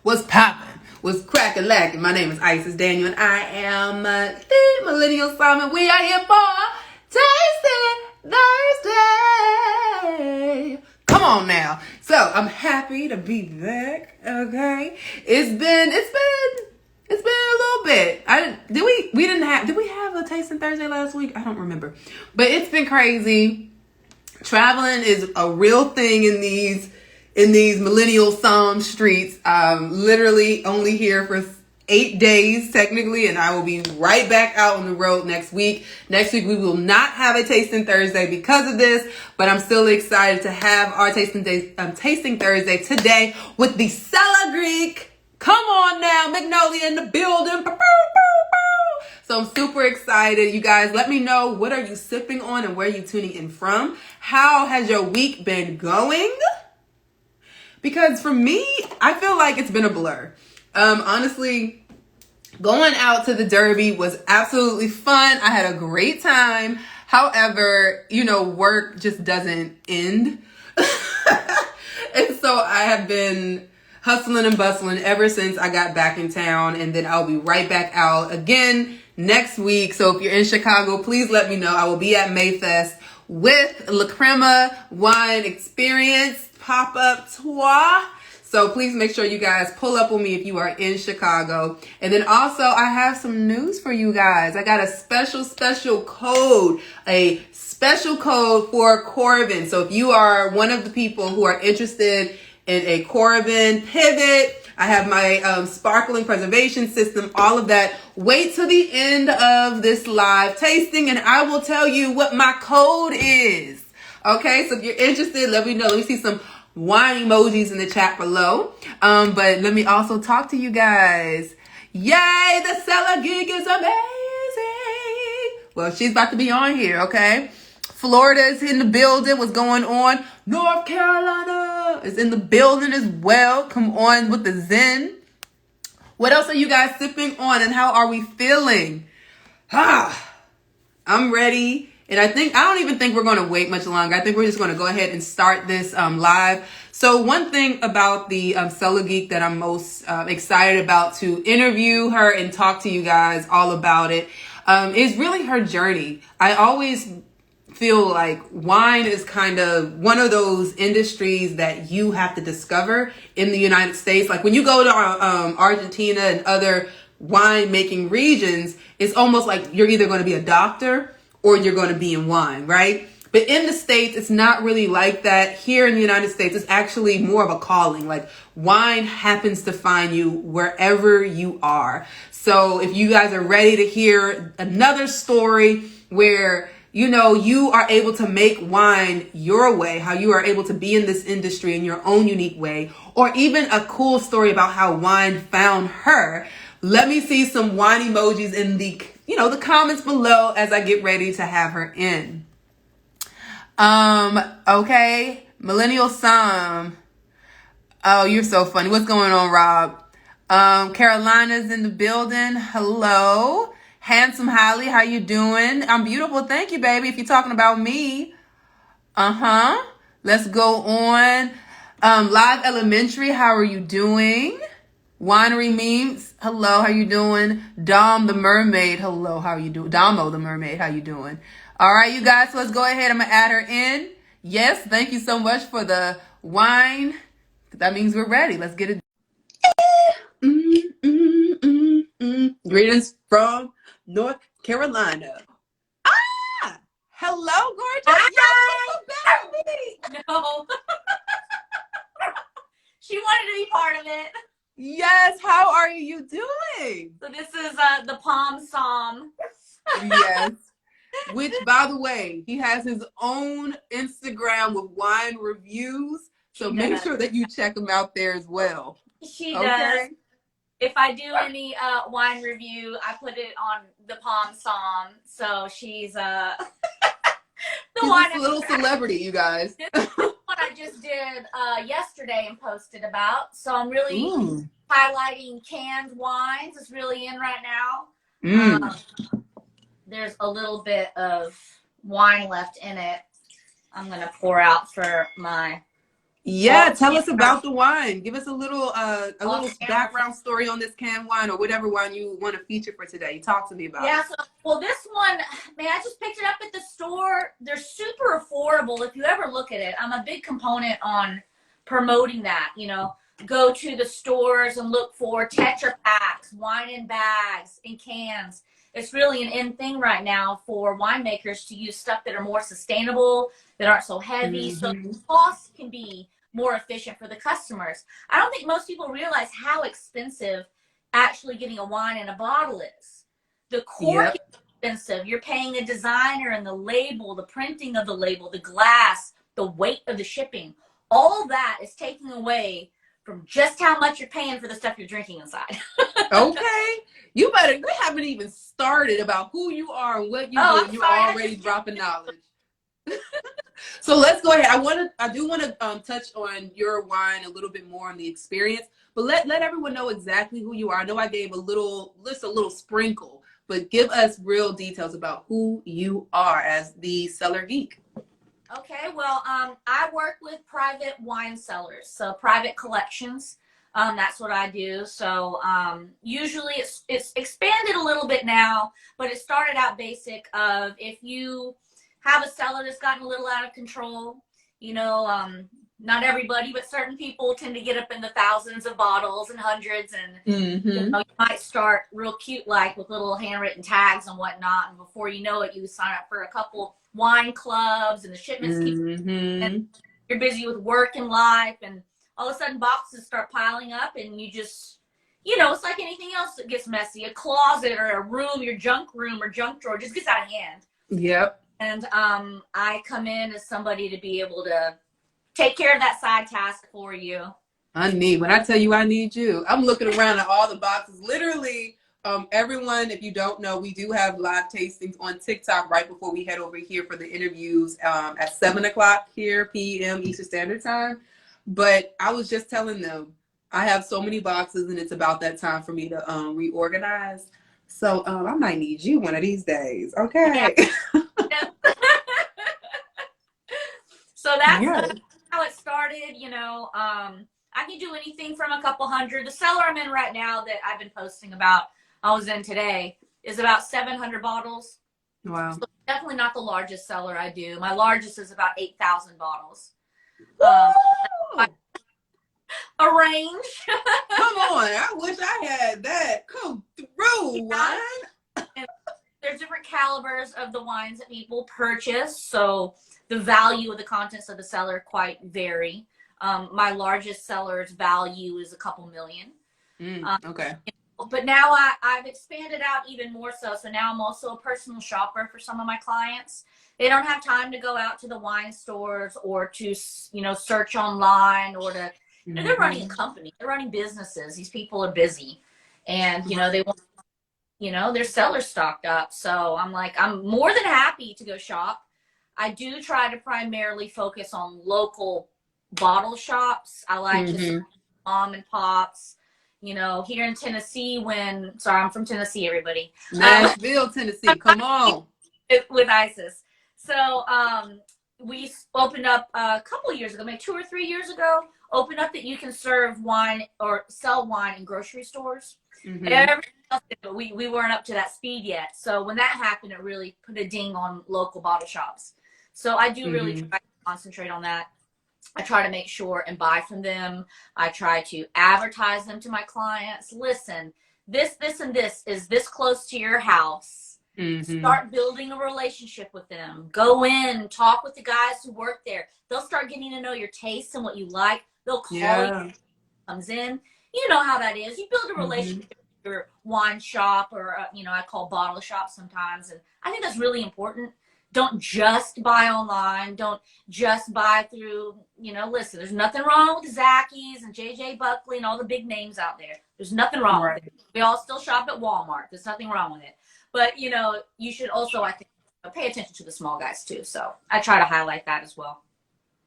What's poppin'? What's crackin'-lackin'? My name is Isis Daniel, and I am the Millennial Summit. We are here for Tasting Thursday. Come on now. So I'm happy to be back. Okay, it's been a little bit. Did we have a Tasting Thursday last week? I don't remember, but it's been crazy. Traveling is a real thing in these millennial Psalm streets. Literally only here for 8 days technically, and I will be right back out on the road next week. Next week we will not have a Tasting Thursday because of this, but I'm still excited to have our Tasting Thursday today with the Cellar Geek. Come on now, Magnolia in the building. So I'm super excited. You guys, let me know, what are you sipping on and where are you tuning in from? How has your week been going? Because for me, I feel like it's been a blur. Honestly, going out to the Derby was absolutely fun. I had a great time. However, work just doesn't end. And so I have been hustling and bustling ever since I got back in town. And then I'll be right back out again next week. So if you're in Chicago, please let me know. I will be at Mayfest with La Crema Wine Experience pop-up tour. So please make sure you guys pull up on me if you are in Chicago. And then also I have some news for you guys. I got a special code, for Coravin. So if you are one of the people who are interested in a Coravin pivot, I have my sparkling preservation system, all of that. Wait till the end of this live tasting and I will tell you what my code is. Okay, so if you're interested, let me know. Let me see some wine emojis in the chat below. But let me also talk to you guys. Yay, the Cellar Geek is amazing. Well, she's about to be on here, okay? Florida's in the building. What's going on? North Carolina is in the building as well. Come on with the Zen. What else are you guys sipping on and how are we feeling? I'm ready. And I don't even think we're going to wait much longer. I think we're just going to go ahead and start this live. So one thing about the Cellar Geek that I'm most excited about to interview her and talk to you guys all about it is really her journey. I always feel like wine is kind of one of those industries that you have to discover in the United States. Like when you go to Argentina and other wine making regions, it's almost like you're either going to be a doctor or you're going to be in wine, right? But in the States, it's not really like that. Here in the United States, it's actually more of a calling. Like wine happens to find you wherever you are. So if you guys are ready to hear another story where you are able to make wine your way, how you are able to be in this industry in your own unique way, or even a cool story about how wine found her, let me see some wine emojis in the comments below as I get ready to have her in. Okay. Millennial Sam. Oh, you're so funny. What's going on, Rob? Carolina's in the building. Hello. Handsome Holly, how you doing? I'm beautiful. Thank you, baby. If you're talking about me. Let's go on. Live Elementary, how are you doing? Winery Memes, hello, how you doing? Dom the Mermaid, hello, how you doing? Damo the Mermaid, how you doing? All right, you guys, so let's go ahead. I'm going to add her in. Yes, thank you so much for the wine. That means we're ready. Let's get it. Greetings from North Carolina. Hello, gorgeous. Hi. No. She wanted to be part of it. Yes, how are you doing? So this is the Palm Psalm. Yes. Which, by the way, he has his own Instagram with wine reviews. So make sure that you check him out there as well. She does. If I do any wine review, I put it on the Palm Psalm. So she's the one. She's a little celebrity, you guys. This is what I just did yesterday and posted about. So I'm really highlighting canned wines. It's really in right now. There's a little bit of wine left in it. I'm going to pour out for my Yeah, tell us about the wine. Give us a little background story on this canned wine or whatever wine you want to feature for today. Talk to me about it. Yeah, so, well, this one, man, I just picked it up at the store. They're super affordable if you ever look at it. I'm a big component on promoting that, go to the stores and look for Tetra packs, wine in bags, in cans. It's really an in thing right now for winemakers to use stuff that are more sustainable, that aren't so heavy, so the cost can be more efficient for the customers. I don't think most people realize how expensive actually getting a wine in a bottle is. The cork is expensive. You're paying a designer and the label, the printing of the label, the glass, the weight of the shipping. All that is taking away from just how much you're paying for the stuff you're drinking inside. Okay. We haven't even started about who you are and what you do, and you're already dropping knowledge. So let's go ahead. I do want to touch on your wine a little bit more on the experience, but let everyone know exactly who you are. I know I gave a little sprinkle, but give us real details about who you are as the Cellar Geek. Okay, well, I work with private wine cellars, so private collections. That's what I do. So usually it's expanded a little bit now, but it started out basic of if you have a cellar that's gotten a little out of control, not everybody, but certain people tend to get up in the thousands of bottles and hundreds, and you might start real cute with little handwritten tags and whatnot, and before you know it, you sign up for a couple wine clubs and the shipments keep, and you're busy with work and life, and all of a sudden boxes start piling up, and you just, it's like anything else that gets messy. A closet or a room, your junk room or junk drawer just gets out of hand. Yep. And I come in as somebody to be able to take care of that side task for you. When I tell you I need you, I'm looking around at all the boxes. Literally, everyone, if you don't know, we do have live tastings on TikTok right before we head over here for the interviews at 7 o'clock here, p.m. Eastern Standard Time. But I was just telling them, I have so many boxes, and it's about that time for me to reorganize. So I might need you one of these days. Okay. Yeah. So that's how it started. I can do anything from a couple hundred. The cellar I'm in right now that I've been posting about, I was in today, is about 700 bottles. Wow. So definitely not the largest cellar I do. My largest is about 8,000 bottles. A range. Come on, I wish I had that. Come through, wine. There's different calibers of the wines that people purchase, so the value of the contents of the cellar quite vary. My largest cellar's value is a couple million. Okay. But now I've expanded out even more so. So now I'm also a personal shopper for some of my clients. They don't have time to go out to the wine stores or to, search online or to, they're running a company. They're running businesses. These people are busy. And, they want, their cellar stocked up. So I'm more than happy to go shop. I do try to primarily focus on local bottle shops. I like to mom and pops. Here in Tennessee, I'm from Tennessee, everybody. Nashville, Tennessee, come on. With ISIS. So we opened up a couple years ago, maybe 2 or 3 years ago, opened up that you can serve wine or sell wine in grocery stores. But we weren't up to that speed yet. So when that happened, it really put a ding on local bottle shops. So I do really try to concentrate on that. I try to make sure and buy from them. I try to advertise them to my clients. Listen, this, and this is this close to your house. Start building a relationship with them. Go in, talk with the guys who work there. They'll start getting to know your tastes and what you like. They'll call you, comes in. You know how that is. You build a relationship with your wine shop or, I call bottle shop sometimes. And I think that's really important. Don't just buy online. Don't just buy through, listen, there's nothing wrong with Zacky's and JJ Buckley and all the big names out there. There's nothing wrong with it. We all still shop at Walmart. There's nothing wrong with it. But, you should also, I think, pay attention to the small guys too. So I try to highlight that as well.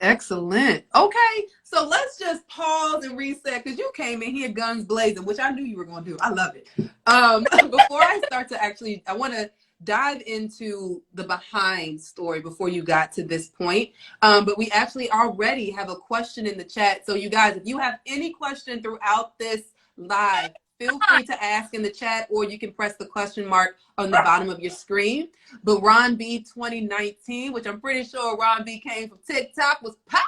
Excellent. Okay. So let's just pause and reset because you came in here guns blazing, which I knew you were going to do. I love it. Before I start to I want to dive into the behind story before you got to this point. But we actually already have a question in the chat. So you guys, if you have any question throughout this live, feel free to ask in the chat, or you can press the question mark on the bottom of your screen. But Ron B 2019, which I'm pretty sure Ron B came from TikTok, was popping.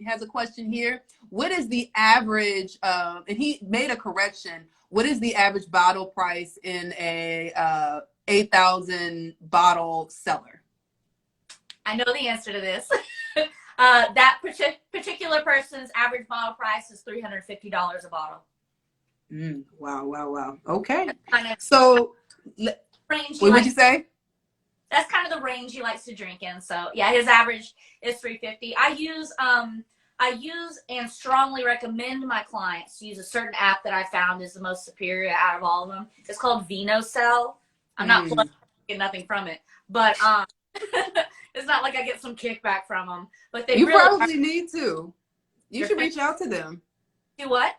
Has a question here. What is the average, and he made a correction, what is the average bottle price in a 8,000 bottle cellar? I know the answer to this. That particular person's average bottle price is $350 a bottle. Wow. Okay. Kind of so, range what would you say? That's kind of the range he likes to drink in. So yeah, his average is $350. I use and strongly recommend my clients to use a certain app that I found is the most superior out of all of them. It's called VINOCELL. I'm not getting nothing from it, but it's not like I get some kickback from them. But they probably need to. You should reach out to them. Do what?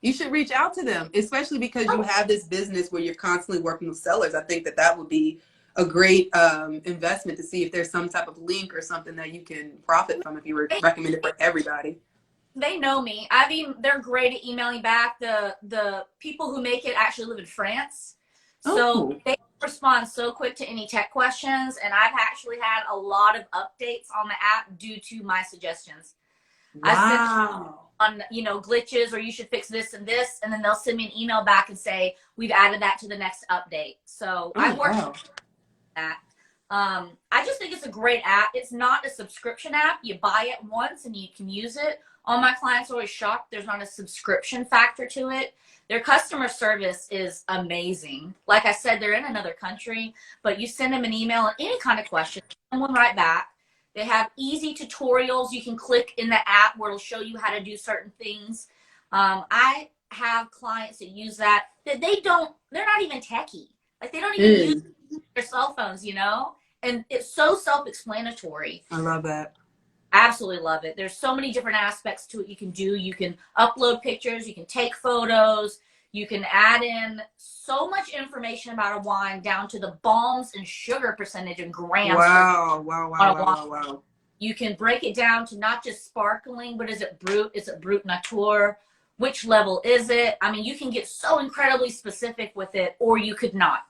You should reach out to them, especially because you have this business where you're constantly working with sellers. I think that would be a great investment to see if there's some type of link or something that you can profit from if you were recommended for everybody. They know me. They're great at emailing back. The people who make it actually live in France. So they respond so quick to any tech questions. And I've actually had a lot of updates on the app due to my suggestions. Wow. I sent on, glitches, or you should fix this and this, and then they'll send me an email back and say, we've added that to the next update. So I've worked on that. I just think it's a great app. It's not a subscription app. You buy it once and you can use it. All my clients are always shocked there's not a subscription factor to it. Their customer service is amazing. Like I said, they're in another country, but you send them an email and any kind of question, someone right back. They have easy tutorials you can click in the app where it'll show you how to do certain things. I have clients that use that they're not even techie. Like they don't even use their cell phones, and it's so self-explanatory. I love that. Absolutely love it. There's so many different aspects to it you can do. You can upload pictures, you can take photos, you can add in so much information about a wine down to the balms and sugar percentage and grams. Wow. You can break it down to not just sparkling, but is it brut? Is it brut nature? Which level is it? I mean, you can get so incredibly specific with it, or you could not.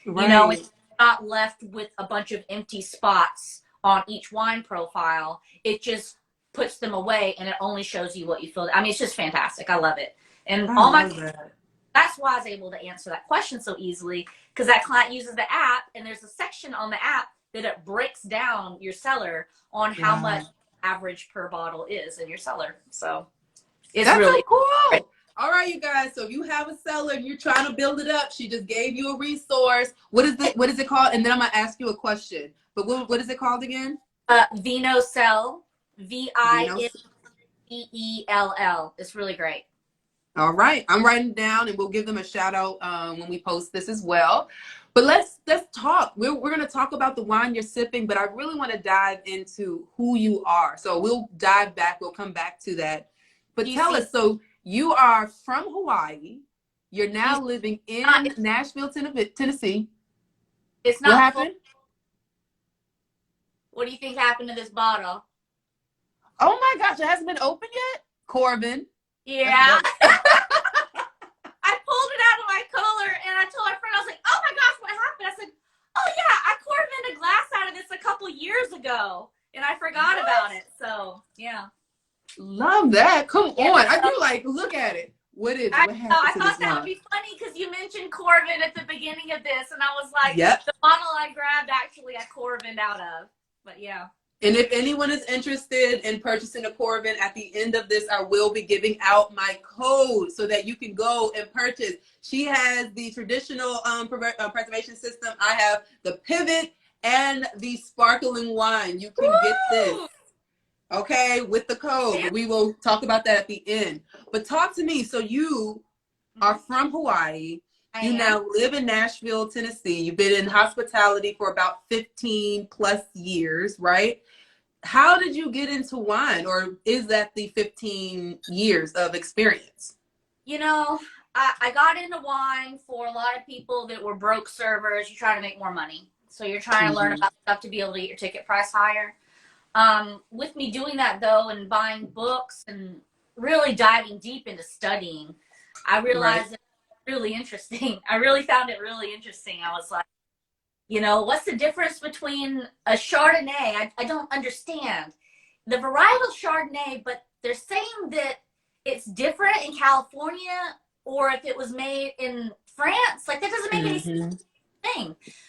Right. It's not left with a bunch of empty spots on each wine profile. It just puts them away and it only shows you what you feel. I mean, it's just fantastic. I love it. And that's why I was able to answer that question so easily, because that client uses the app and there's a section on the app that it breaks down your cellar on how much average per bottle is in your cellar. So it's really cool. Great. All right, you guys. So if you have a cellar and you're trying to build it up, she just gave you a resource. What is it called? And then I'm gonna ask you a question. But what is it called again? VINOCELL. VINEELL. It's really great. All right, I'm writing down, and we'll give them a shout out when we post this as well. But let's talk. We're going to talk about the wine you're sipping, but I really want to dive into who you are. So we'll dive back. We'll come back to that. But tell us. So you are from Hawaii. You're now living in Nashville, Tennessee. It's not. What happened? What do you think happened to this bottle? Oh my gosh, it hasn't been opened yet? Corbin. Yeah. I pulled it out of my cooler and I told my friend, I was like, oh my gosh, what happened? I said, oh yeah, I Corbined a glass out of this a couple years ago and I forgot about it. So yeah. Love that. Come on. I do like, look at it. What happened I to thought this that would be funny because you mentioned Corbin at the beginning of this and I was like, the bottle I grabbed actually I Corbined out of. But yeah. And if anyone is interested in purchasing a Corbin, at the end of this, I will be giving out my code so that you can go and purchase. She has the traditional preservation system. I have the pivot and the sparkling wine. You can get this, okay, with the code. We will talk about that at the end. But talk to me. So you are from Hawaii. You now live in Nashville, Tennessee. You've been in hospitality for about 15 plus years, right? How did you get into wine, or is that the 15 years of experience? I got into wine for a lot of people that were broke servers. You try to make more money. So you're trying to learn about stuff to be able to get your ticket price higher. With me doing that, though, and buying books and really diving deep into studying, I realized it was really interesting. I really found it really interesting. I was like, you know, what's the difference between a Chardonnay? I don't understand. The varietal Chardonnay, but they're saying that it's different in California, or if it was made in France. Like, that doesn't make any sense.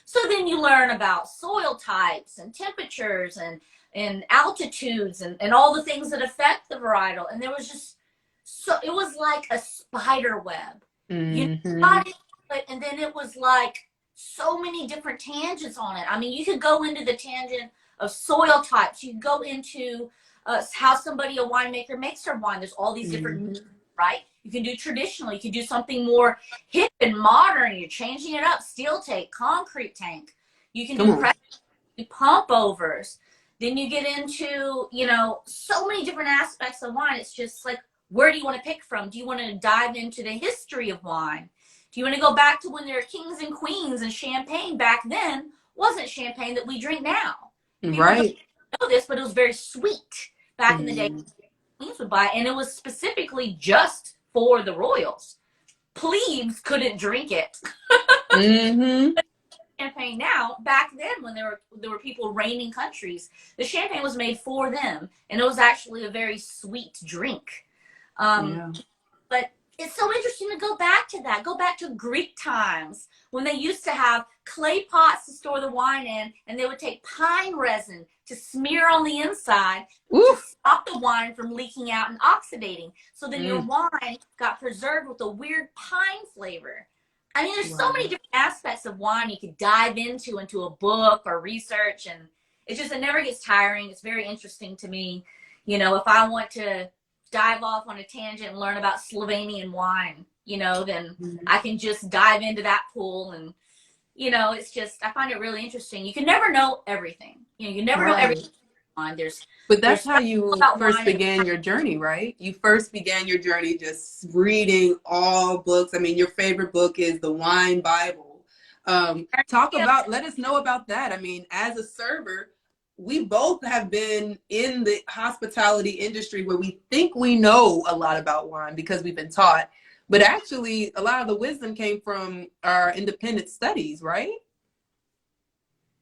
So then you learn about soil types and temperatures and altitudes and all the things that affect the varietal. And there was just it was like a spider web. You got into it, and then it was like so many different tangents on it. I mean, you could go into the tangent of soil types. You could go into how a winemaker makes their wine. There's all these different, right? You can do traditional. You can do something more hip and modern. You're changing it up. Steel tank, concrete tank. You can do pump overs. Then you get into, you know, so many different aspects of wine. It's just like, where do you want to pick from? Do you want to dive into the history of wine? Do you want to go back to when there were kings and queens, and champagne back then wasn't champagne that we drink now? People don't know this, but it was very sweet back in the day. Queens would buy, and it was specifically just for the royals. Plebes couldn't drink it. Champagne now, back then when there were people reigning countries, the champagne was made for them, and it was actually a very sweet drink. But it's so interesting to go back to that. Go back to Greek times when they used to have clay pots to store the wine in, and they would take pine resin to smear on the inside to stop the wine from leaking out and oxidating. So then your wine got preserved with a weird pine flavor. I mean, there's so many different aspects of wine you could dive into a book or research, and it never gets tiring. It's very interesting to me. You know, if I want to dive off on a tangent and learn about Slovenian wine, you know, then I can just dive into that pool. And, you know, it's just, I find it really interesting. You can never know everything. You know, you never know everything. But that's how you first began your journey, right? You first began your journey just reading all books. I mean, your favorite book is the Wine Bible. Let us know about that. I mean, as a server, we both have been in the hospitality industry where we think we know a lot about wine because we've been taught, but actually a lot of the wisdom came from our independent studies, right?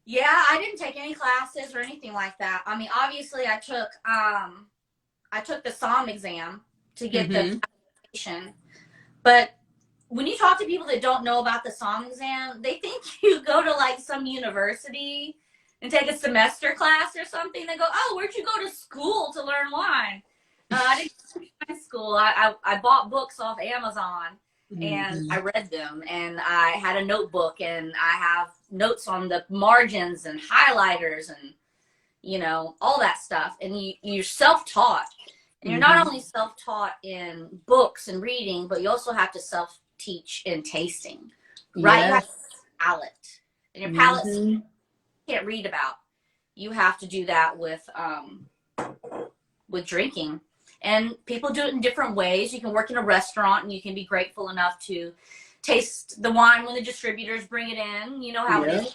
Yeah, I didn't take any classes or anything like that. I mean, obviously I took the SOM exam to get the qualification, but when you talk to people that don't know about the SOM exam, they think you go to like some university and take a semester class or something. They go, oh, where'd you go to school to learn wine? I didn't go to high school. I bought books off Amazon and I read them, and I had a notebook, and I have notes on the margins and highlighters and, you know, all that stuff. And you're self-taught, and you're not only self-taught in books and reading, but you also have to self-teach in tasting, right? You have to palate, and your palate can't read about. You have to do that with drinking, and people do it in different ways. You can work in a restaurant, and you can be grateful enough to taste the wine when the distributors bring it in. You know how it is.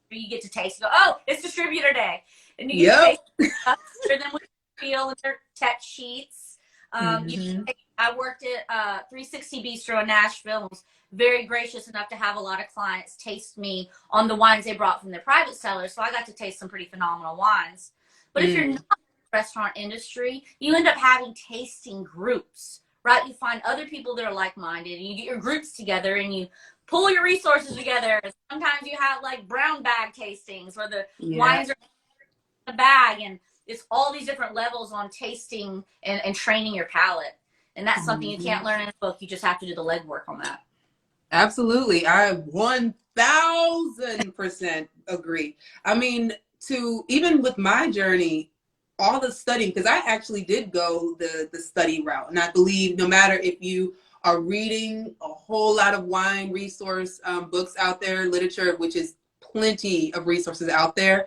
You get to taste. You go, oh, it's distributor day, and you get to taste stuff better than what you feel in their tech sheets. I worked at 360 Bistro in Nashville, and was very gracious enough to have a lot of clients taste me on the wines they brought from their private cellars. So I got to taste some pretty phenomenal wines. But if you're not in the restaurant industry, you end up having tasting groups, right? You find other people that are like-minded, and you get your groups together, and you pull your resources together. Sometimes you have like brown bag tastings where the wines are in a bag, and it's all these different levels on tasting and training your palate. And that's something you can't learn in a book. You just have to do the legwork on that. Absolutely. I 1000% agree. I mean, even with my journey, all the studying, because I actually did go the study route. And I believe no matter if you are reading a whole lot of wine resource books out there, literature, which is plenty of resources out there,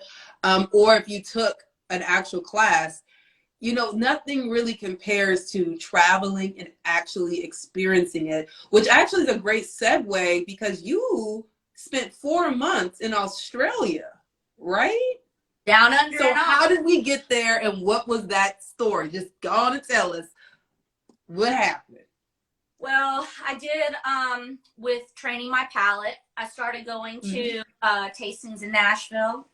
or if you took an actual class, you know, nothing really compares to traveling and actually experiencing it, which actually is a great segue because you spent 4 months in Australia, right? Down under. So how did we get there and what was that story? Just go on and tell us what happened. Well, I did with training my palate. I started going to tastings in Nashville.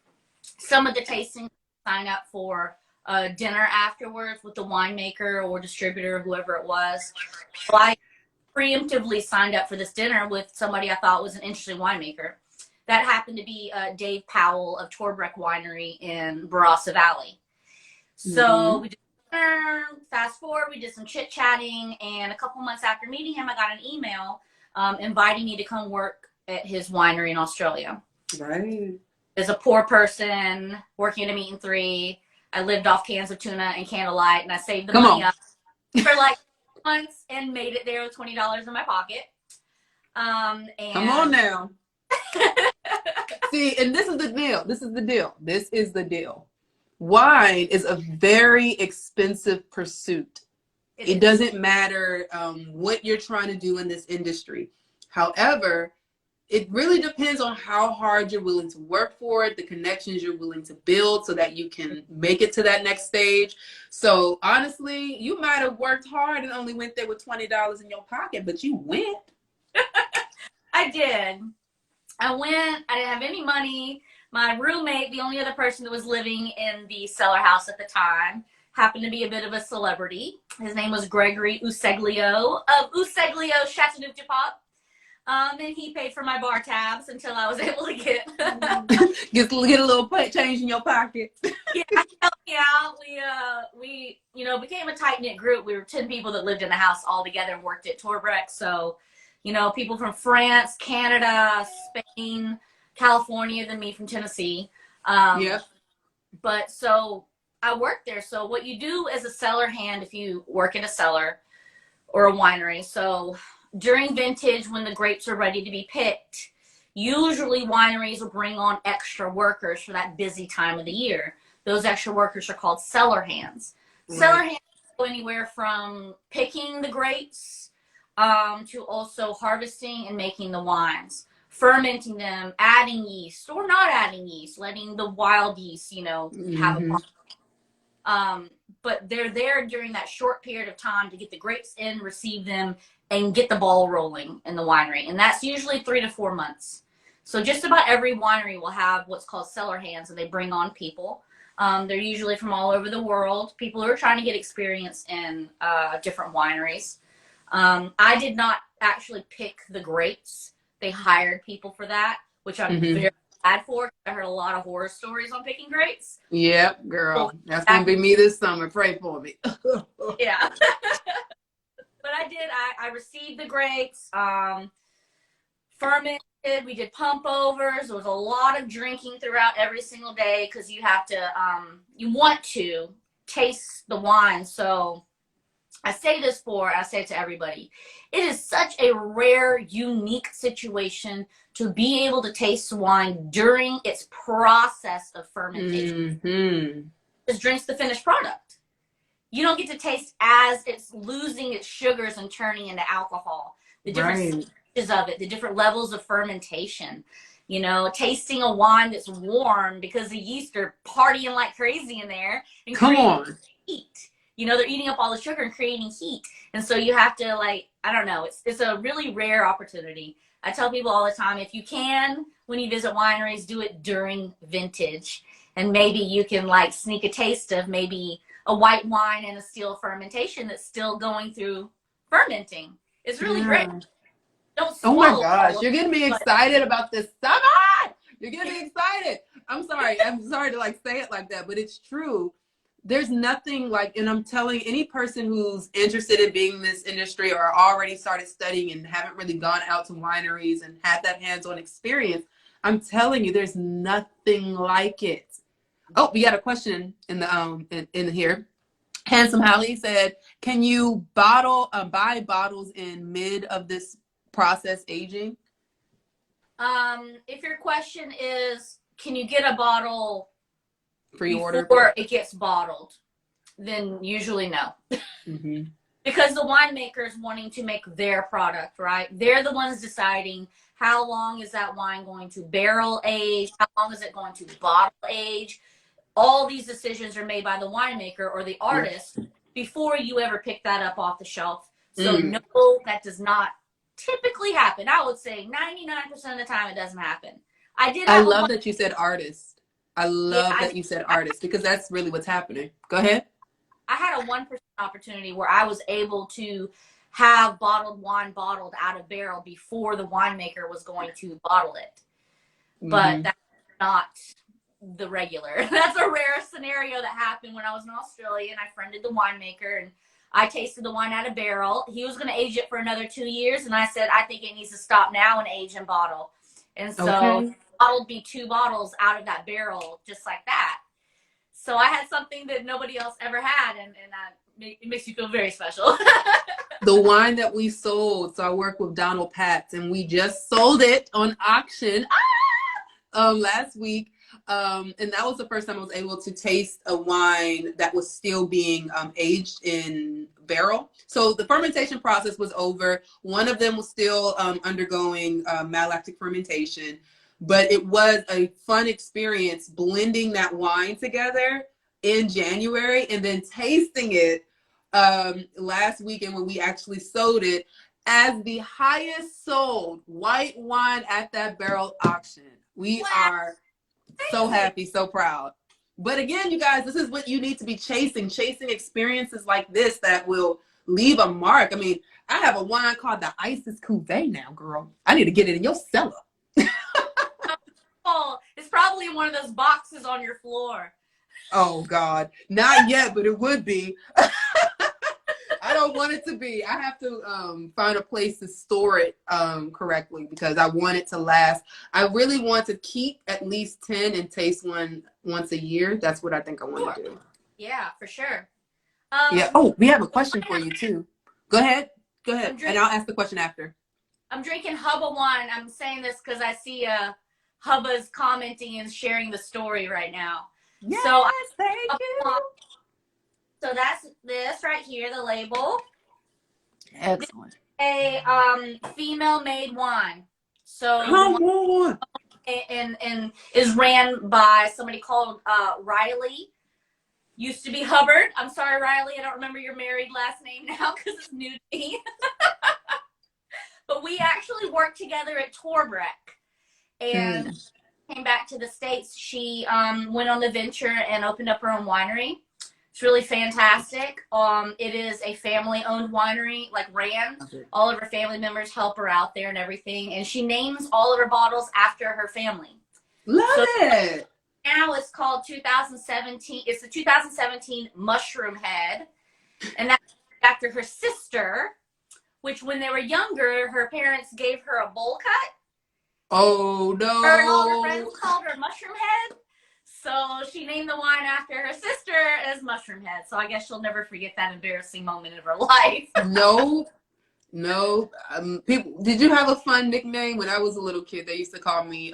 Some of the tastings sign up for dinner afterwards with the winemaker or distributor, whoever it was. So I preemptively signed up for this dinner with somebody I thought was an interesting winemaker. That happened to be Dave Powell of Torbreck Winery in Barossa Valley. So we did dinner, fast forward, we did some chit-chatting, and a couple months after meeting him, I got an email inviting me to come work at his winery in Australia. Right. As a poor person working at a meat and three, I lived off cans of tuna and candlelight, and I saved the money up for like months and made it there with $20 in my pocket. And come on now. See, and this is the deal. This is the deal. This is the deal. Wine is a very expensive pursuit. It doesn't matter what you're trying to do in this industry. However, it really depends on how hard you're willing to work for it, the connections you're willing to build so that you can make it to that next stage. So honestly, you might have worked hard and only went there with $20 in your pocket, but you went. I did. I went. I didn't have any money. My roommate, the only other person that was living in the cellar house at the time, happened to be a bit of a celebrity. His name was Gregory Useglio of Useglio Chateauneuf-du-Pape. And he paid for my bar tabs until I was able to get get a little change in your pocket. Yeah, helped me out. We became a tight knit group. We were 10 people that lived in the house all together and worked at Torbreck. So, people from France, Canada, Spain, California, then me from Tennessee. But so I worked there. So what you do as a cellar hand, if you work in a cellar or a winery, so during vintage, when the grapes are ready to be picked, usually wineries will bring on extra workers for that busy time of the year. Those extra workers are called cellar hands. Right. Cellar hands go anywhere from picking the grapes to also harvesting and making the wines, fermenting them, adding yeast or not adding yeast, letting the wild yeast, have a part. But they're there during that short period of time to get the grapes in, receive them, and get the ball rolling in the winery. And that's usually 3 to 4 months. So just about every winery will have what's called cellar hands, and they bring on people. They're usually from all over the world, people who are trying to get experience in different wineries. I did not actually pick the grapes. They hired people for that, which I'm very glad for. I heard a lot of horror stories on picking grapes. Yep, girl. That's going to be me this summer. Pray for me. Yeah. But I did. I received the grapes, fermented. We did pump overs. There was a lot of drinking throughout every single day because you have to, you want to taste the wine. So I say it to everybody. It is such a rare, unique situation to be able to taste wine during its process of fermentation. Just drinks the finished product. You don't get to taste as it's losing its sugars and turning into alcohol. The different stages of it, the different levels of fermentation. Tasting a wine that's warm because the yeast are partying like crazy in there and creating heat. They're eating up all the sugar and creating heat. And so you have to it's a really rare opportunity. I tell people all the time, if you can, when you visit wineries, do it during vintage. And maybe you can sneak a taste of maybe a white wine and a still fermentation that's still going through fermenting. It's really great. Don't swallow. Oh my gosh, you're getting me excited about this summer. You're getting me excited. I'm sorry to say it like that, but it's true. There's nothing and I'm telling any person who's interested in being in this industry or already started studying and haven't really gone out to wineries and had that hands-on experience, I'm telling you, there's nothing like it. Oh, we got a question in the in here. Handsome Holly said, "Can you buy bottles in mid of this process aging?" If your question is, can you get a bottle pre-order before it gets bottled? then usually no. Mm-hmm. Because the winemaker is wanting to make their product, right? They're the ones deciding how long is that wine going to barrel age, how long is it going to bottle age. All these decisions are made by the winemaker or the artist before you ever pick that up off the shelf. So no, that does not typically happen. I would say 99% of the time it doesn't happen. I love that you said artist. I love that you said artist, because that's really what's happening. Go ahead. I had a 1% opportunity where I was able to have bottled wine bottled out of barrel before the winemaker was going to bottle it. But that's not the regular. That's a rare scenario that happened when I was in Australia, and I friended the winemaker, and I tasted the wine out of barrel. He was going to age it for another 2 years, and I said, I think it needs to stop now and age and bottle. And so bottled me 2 bottles out of that barrel just like that. So I had something that nobody else ever had, and it makes you feel very special. The wine that we sold, so I work with Donald Patz, and we just sold it on auction last week. And that was the first time I was able to taste a wine that was still being aged in barrel. So the fermentation process was over. One of them was still undergoing malolactic fermentation. But it was a fun experience blending that wine together in January and then tasting it last weekend when we actually sold it as the highest sold white wine at that barrel auction. We are so happy, so proud. But again, you guys, this is what you need to be chasing experiences like this that will leave a mark. I mean, I have a wine called the Isis Cuvée now, girl. I need to get it in your cellar. It's probably in one of those boxes on your floor. Oh God, not yet, but it would be. I don't want it to be. I have to find a place to store it correctly, because I want it to last. I really want to keep at least 10 and taste one once a year. That's what I think I want to do. Yeah, for sure. Yeah. Oh, we have a question for you too. Go ahead. And I'll ask the question after. I'm drinking Hubba wine. I'm saying this because I see Hubba's commenting and sharing the story right now. Yes, so thank you. So that's this right here, the label. Excellent. A female-made wine. So come on. And is ran by somebody called Riley. Used to be Hubbard. I'm sorry, Riley. I don't remember your married last name now because it's new to me. But we actually worked together at Torbreck. And came back to the States. She went on the venture and opened up her own winery. It's really fantastic. It is a family-owned winery, like ran. Okay. All of her family members help her out there and everything. And she names all of her bottles after her family. Love it. Now it's called 2017. It's the 2017 Mushroomhead. And that's after her sister, which when they were younger, her parents gave her a bowl cut. Oh, no. Her and all her friends called her Mushroomhead. So she named the wine after her sister as Mushroomhead. So I guess she'll never forget that embarrassing moment of her life. No. People, did you have a fun nickname? When I was a little kid, they used to call me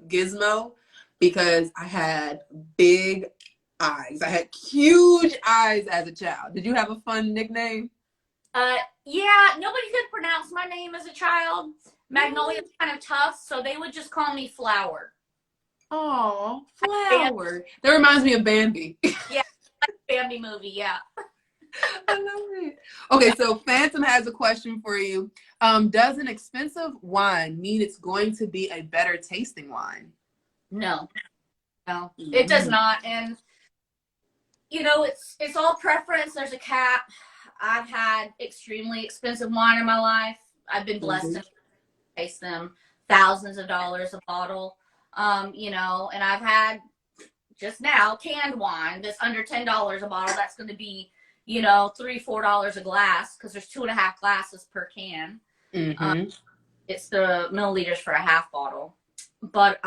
Gizmo, because I had big eyes. I had huge eyes as a child. Did you have a fun nickname? Yeah, nobody could pronounce my name as a child. Magnolia was kind of tough, so they would just call me Flower. Oh, Flower. That reminds me of Bambi. Yeah, like Bambi movie, yeah. I love it. Okay, so Phantom has a question for you. Does an expensive wine mean it's going to be a better tasting wine? No, it does not. And, you know, it's all preference. There's a cap. I've had extremely expensive wine in my life. I've been blessed to taste them, thousands of dollars a bottle. You know, and I've had just now canned wine that's under $10 a bottle. That's going to be, you know, $3-4 a glass, because there's 2.5 glasses per can. It's the milliliters for a half bottle. But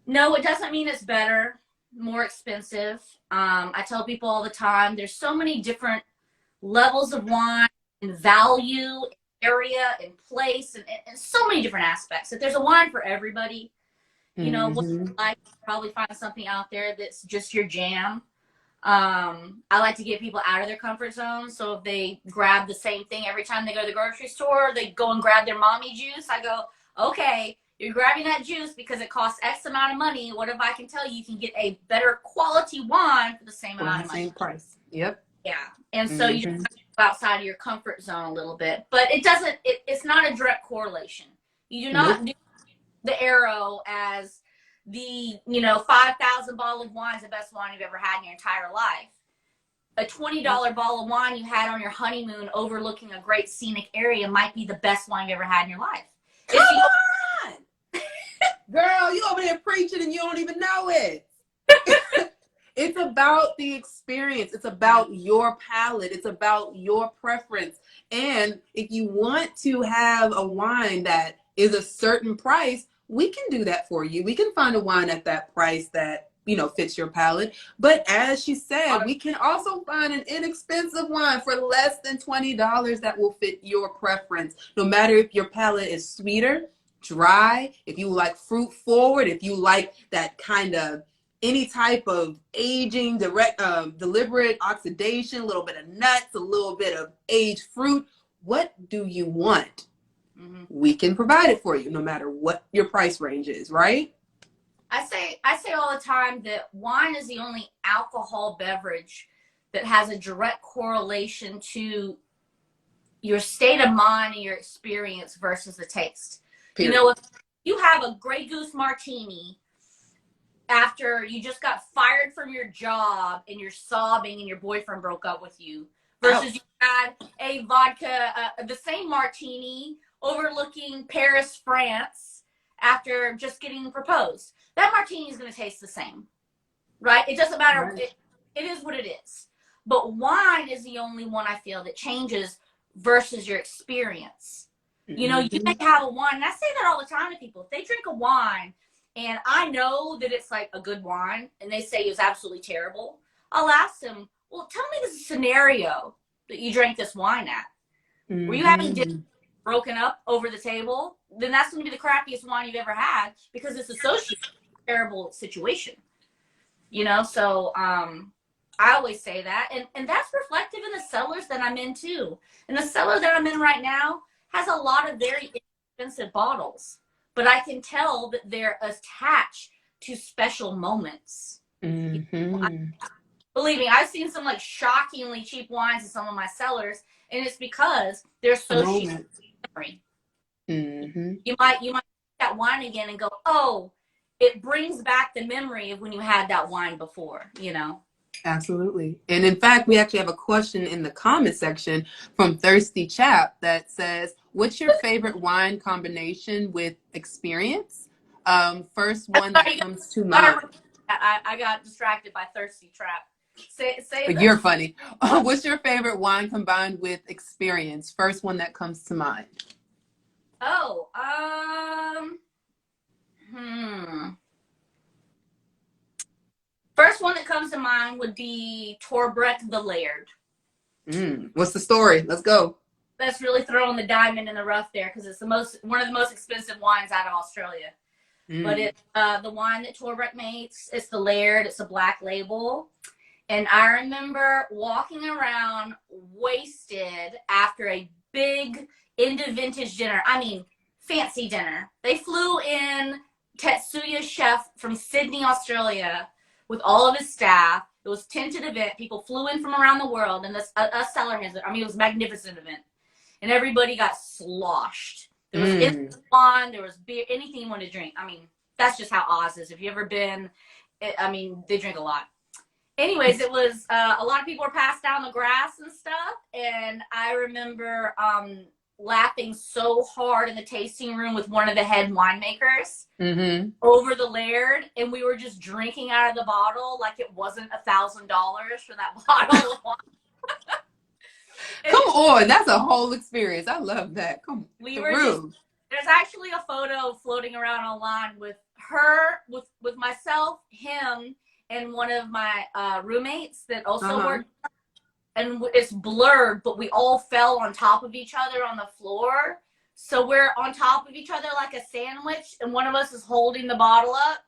no, it doesn't mean it's better, more expensive. I tell people all the time, there's so many different levels of wine and value, area and place, and so many different aspects. If there's a wine for everybody, you know, what you like, probably find something out there that's just your jam. I like to get people out of their comfort zone. So if they grab the same thing every time they go to the grocery store, they go and grab their mommy juice. I go, okay, you're grabbing that juice because it costs X amount of money. What if I can tell you can get a better quality wine for the same amount of money? Same price. Yep. Yeah. And so you just have to go outside of your comfort zone a little bit. But it's not a direct correlation. You do not do the arrow as the 5,000 bottle of wine is the best wine you've ever had in your entire life. A $20 bottle of wine you had on your honeymoon overlooking a great scenic area might be the best wine you've ever had in your life. Come on! Girl, you over there preaching and you don't even know it. It's about the experience. It's about your palate. It's about your preference. And if you want to have a wine that is a certain price, we can do that for you. We can find a wine at that price that, fits your palate. But as she said, we can also find an inexpensive wine for less than $20 that will fit your preference. No matter if your palate is sweeter, dry, if you like fruit forward, if you like that kind of any type of aging, deliberate oxidation, a little bit of nuts, a little bit of aged fruit. What do you want? We can provide it for you no matter what your price range is, right? I say all the time that wine is the only alcohol beverage that has a direct correlation to your state of mind and your experience versus the taste. Period. If you have a Grey Goose martini after you just got fired from your job and you're sobbing and your boyfriend broke up with you versus you had a vodka, the same martini overlooking Paris, France after just getting proposed. That martini is going to taste the same, right? It doesn't matter. Right. It is what it is. But wine is the only one I feel that changes versus your experience. You may have a wine, and I say that all the time to people. If they drink a wine and I know that it's like a good wine and they say it's absolutely terrible, I'll ask them, well, tell me the scenario that you drank this wine at. Were you having dinner broken up over the table? Then that's going to be the crappiest wine you've ever had because it's associated with a terrible situation. So I always say that. And that's reflective in the cellars that I'm in too. And the cellar that I'm in right now has a lot of very expensive bottles. But I can tell that they're attached to special moments. Believe me, I've seen some like shockingly cheap wines in some of my cellars, and it's because they're associated with memory. You might get that wine again and go, oh, it brings back the memory of when you had that wine before, Absolutely. And in fact, we actually have a question in the comment section from Thirsty Chap that says, what's your favorite wine combination with experience? First one that comes to mind. I got distracted by Thirsty Trap. Say You're funny. What's your favorite wine combined with experience? First one that comes to mind. First one that comes to mind would be Torbreck the Laird. What's the story? Let's go. That's really throwing the diamond in the rough there because it's one of the most expensive wines out of Australia. But it's the wine that Torbreck makes. It's the Laird. It's a black label. And I remember walking around wasted after a big into vintage dinner. I mean, fancy dinner. They flew in Tetsuya chef from Sydney, Australia, with all of his staff. It was a tented event. People flew in from around the world, and us cellar hands. I mean, it was a magnificent event, and everybody got sloshed. There was wine, there was beer, anything you wanted to drink. I mean, that's just how Oz is. If you ever been, they drink a lot. Anyways, it was a lot of people were passed down the grass and stuff, and I remember laughing so hard in the tasting room with one of the head winemakers over the Laird, and we were just drinking out of the bottle like it wasn't $1,000 for that bottle of wine. Come on, that's a whole experience. I love that. There's actually a photo floating around online with her, with myself, him, and one of my roommates that also worked. And it's blurred, but we all fell on top of each other on the floor. So we're on top of each other like a sandwich, and one of us is holding the bottle up.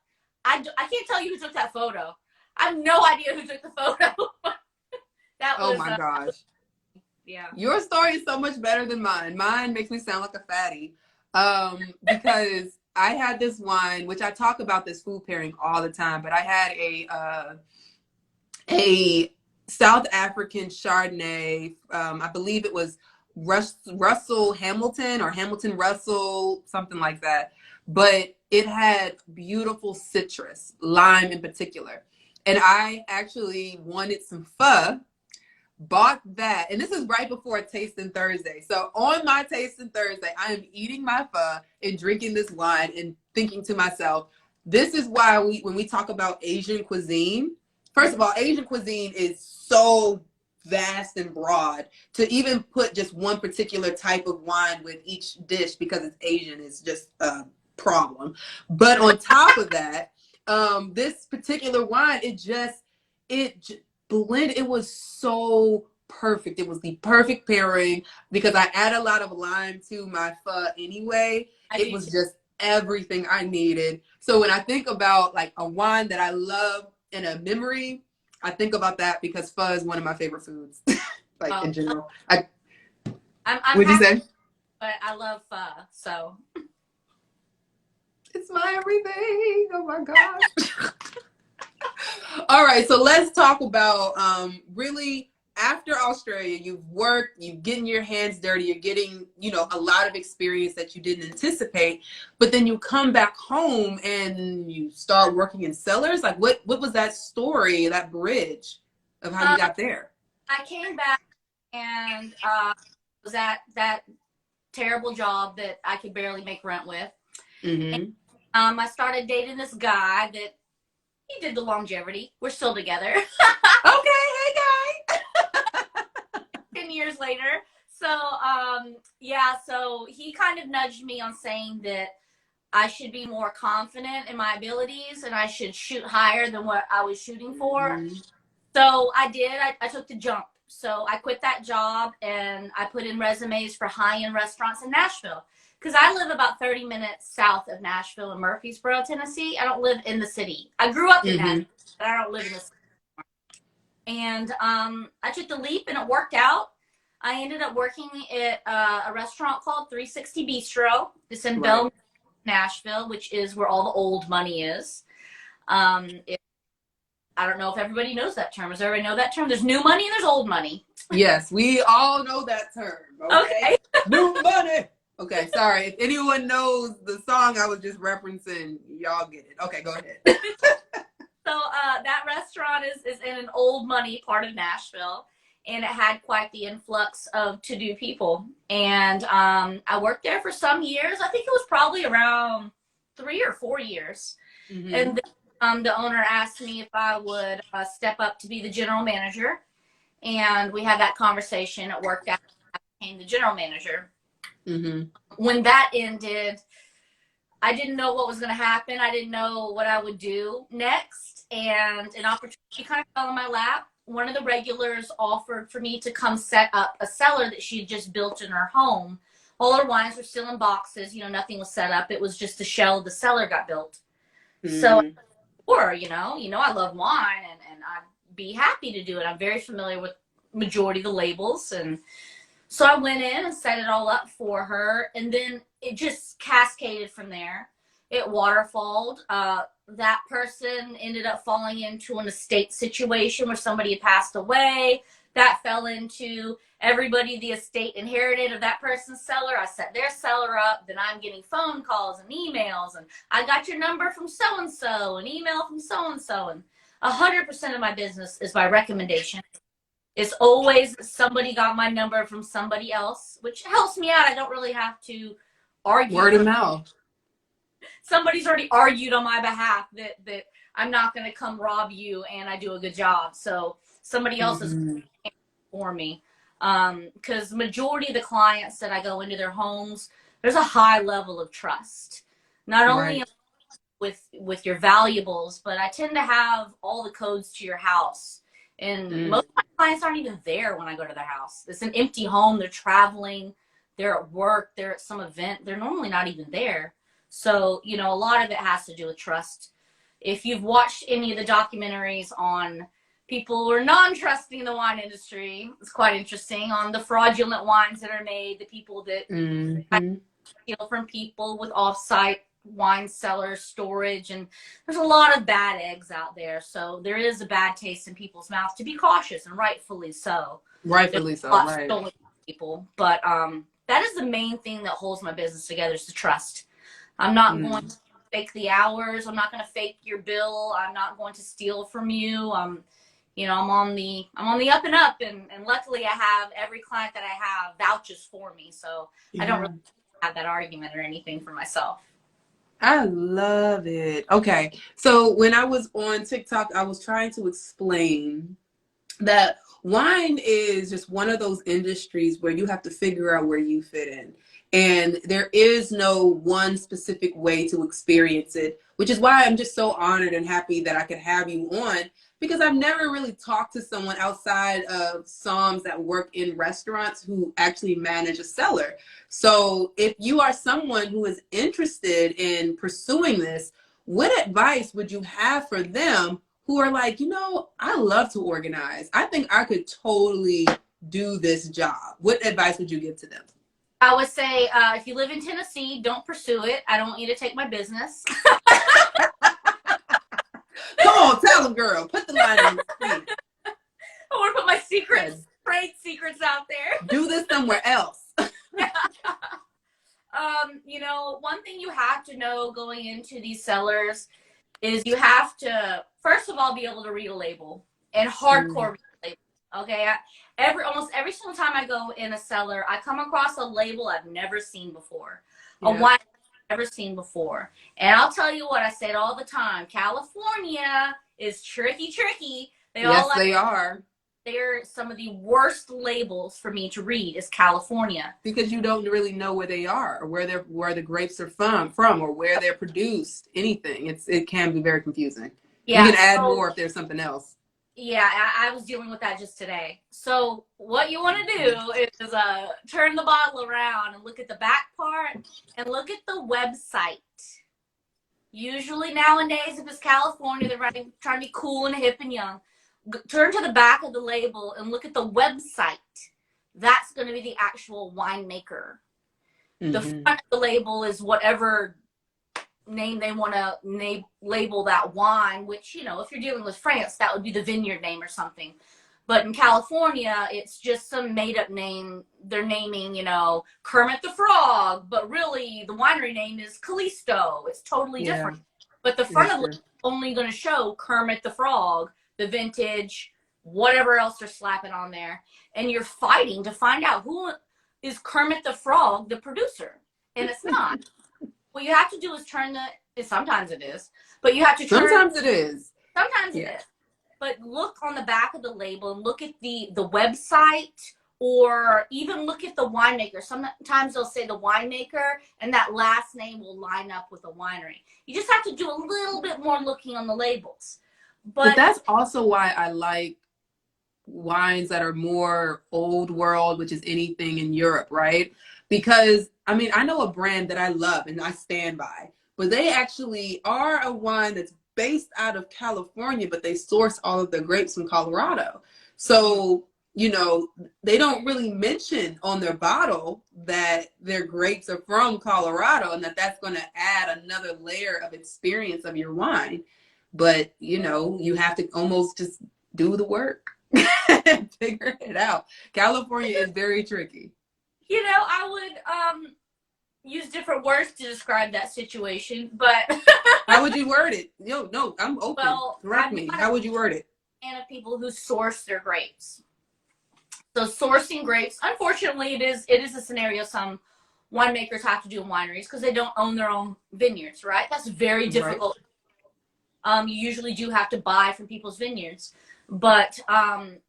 I can't tell you who took that photo. I have no idea who took the photo. That Oh was, my gosh. yeah. Your story is so much better than mine. Mine makes me sound like a fatty. Because I had this wine, which I talk about this food pairing all the time, but I had a South African Chardonnay. I believe it was Russell Hamilton or Hamilton Russell, something like that. But it had beautiful citrus, lime in particular. And I actually wanted some pho, bought that. And this is right before Tasting Thursday. So on my Tasting Thursday, I am eating my pho and drinking this wine and thinking to myself, this is why when we talk about Asian cuisine, first of all, Asian cuisine is so vast and broad. To even put just one particular type of wine with each dish because it's Asian is just a problem. But on top of that, this particular wine, it blend. It was so perfect. It was the perfect pairing because I add a lot of lime to my pho anyway. It was just everything I needed. So when I think about like a wine that I love in a memory, I think about that because pho is one of my favorite foods. Like in general. I'm what'd you say? But I love pho, so it's my everything. Oh my gosh. All right, so let's talk about really after Australia, you've worked, you're getting your hands dirty, you're getting, a lot of experience that you didn't anticipate, but then you come back home and you start working in cellars. Like what was that story, that bridge of how you got there? I came back and was at that terrible job that I could barely make rent with. Mm-hmm. And, I started dating this guy that he did the longevity. We're still together. Okay, hey guy. 10 years later. So, so he kind of nudged me on saying that I should be more confident in my abilities and I should shoot higher than what I was shooting for. Mm-hmm. So I did. I took the jump. So I quit that job and I put in resumes for high-end restaurants in Nashville. Because I live about 30 minutes south of Nashville in Murfreesboro, Tennessee. I don't live in the city. I grew up in Nashville, but I don't live in the city. And I took the leap, and it worked out. I ended up working at a restaurant called 360 Bistro. It's in Bellevue, Nashville, which is where all the old money is. I don't know if everybody knows that term. Does everybody know that term? There's new money and there's old money. Yes, we all know that term. Okay. New money. Okay, sorry. If anyone knows the song I was just referencing, y'all get it. Okay, go ahead. So that restaurant is in an old money part of Nashville, and it had quite the influx of to-do people. And I worked there for some years. I think it was probably around 3 or 4 years. Mm-hmm. And then, the owner asked me if I would step up to be the general manager. And we had that conversation. It worked out. I became the general manager. Mm-hmm. When that ended, I didn't know what was going to happen. I didn't know what I would do next. And an opportunity kind of fell in my lap. One of the regulars offered for me to come set up a cellar that she had just built in her home. All her wines were still in boxes. Nothing was set up. It was just a shell. The cellar got built. Mm-hmm. So, I love wine and I'd be happy to do it. I'm very familiar with majority of the labels. And so I went in and set it all up for her, and then it just cascaded from there. It waterfalled. That person ended up falling into an estate situation where somebody had passed away. That fell into everybody the estate inherited of that person's cellar. I set their cellar up. Then I'm getting phone calls and emails, and I got your number from so-and-so, an email from so-and-so. And 100% of my business is by recommendation. It's always somebody got my number from somebody else, which helps me out. I don't really have to argue. Word of mouth. Somebody's already argued on my behalf that I'm not going to come rob you and I do a good job. So somebody else is for me. Because majority of the clients that I go into their homes, there's a high level of trust. Not only with your valuables, but I tend to have all the codes to your house. And most of my clients aren't even there when I go to their house. It's an empty home. They're traveling. They're at work. They're at some event. They're normally not even there. So, a lot of it has to do with trust. if you've watched any of the documentaries on people who are non-trusting in the wine industry, it's quite interesting, on the fraudulent wines that are made, the people that steal from people with off-site wine cellar storage, and there's a lot of bad eggs out there. So there is a bad taste in people's mouths, to be cautious, and rightfully so. Rightfully so, right. Stolen people. But that is the main thing that holds my business together, is the trust. I'm not going to fake the hours. I'm not going to fake your bill. I'm not going to steal from you. You know, I'm on the up and up, and luckily I have every client that I have vouches for me, so I don't really have that argument or anything for myself. I love it. Okay, so when I was on TikTok, I was trying to explain that wine is just one of those industries where you have to figure out where you fit in. And there is no one specific way to experience it, which is why I'm just so honored and happy that I could have you on, because I've never really talked to someone outside of Psalms that work in restaurants who actually manage a cellar. So if you are someone who is interested in pursuing this, what advice would you have for them who are like, you know, I love to organize. I think I could totally do this job. What advice would you give to them? I would say, if you live in Tennessee, don't pursue it. I don't want you to take my business. Come on, tell them, girl. Put the line on the screen. I want to put my secrets, trade secrets out there. Do this somewhere else. You know, one thing you have to know going into these cellars is you have to, first of all, be able to read a label, and hardcore read a label. Okay, almost every single time I go in a cellar, I come across a label I've never seen before, a wine I've never seen before. And I'll tell you what, I say it all the time: California is tricky. They are. They're some of the worst labels for me to read is California, because you don't really know where they are, or where the grapes are from, or where they're produced. Anything, it can be very confusing. Yeah, you can add more if there's something else. Yeah, I was dealing with that just today. So what you want to do is turn the bottle around and look at the back part and look at the website. Usually nowadays, if it's California, they're trying to be cool and hip and young. Turn to the back of the label and look at the website. That's going to be the actual winemaker. The front of the label is whatever name they want to label that wine, which, you know, if you're dealing with France, that would be the vineyard name or something. But in California, it's just some made-up name. They're naming, you know, Kermit the Frog, but really the winery name is Callisto. It's totally different. But the front of it is only going to show Kermit the Frog, the vintage, whatever else they're slapping on there. And you're fighting to find out who is Kermit the Frog, the producer. And it's not. What you have to do is sometimes it is, but you have to Sometimes it is. Sometimes it is. But look on the back of the label and look at the website, or even look at the winemaker. Sometimes they'll say the winemaker, and that last name will line up with the winery. You just have to do a little bit more looking on the labels. But that's also why I like wines that are more old world, which is anything in Europe, right? Because, I mean, I know a brand that I love and I stand by, but they actually are a wine that's based out of California, but they source all of their grapes from Colorado. So, you know, they don't really mention on their bottle that their grapes are from Colorado, and that's going to add another layer of experience of your wine. But, you know, you have to almost just do the work and figure it out. California is very tricky. You know, I would use different words to describe that situation, but how would you word it? No, I'm open. Well, correct me. How would you word it? And of people who source their grapes. So sourcing grapes, unfortunately, it is a scenario some winemakers have to do in wineries because they don't own their own vineyards, right? That's very difficult. Right. You usually do have to buy from people's vineyards. But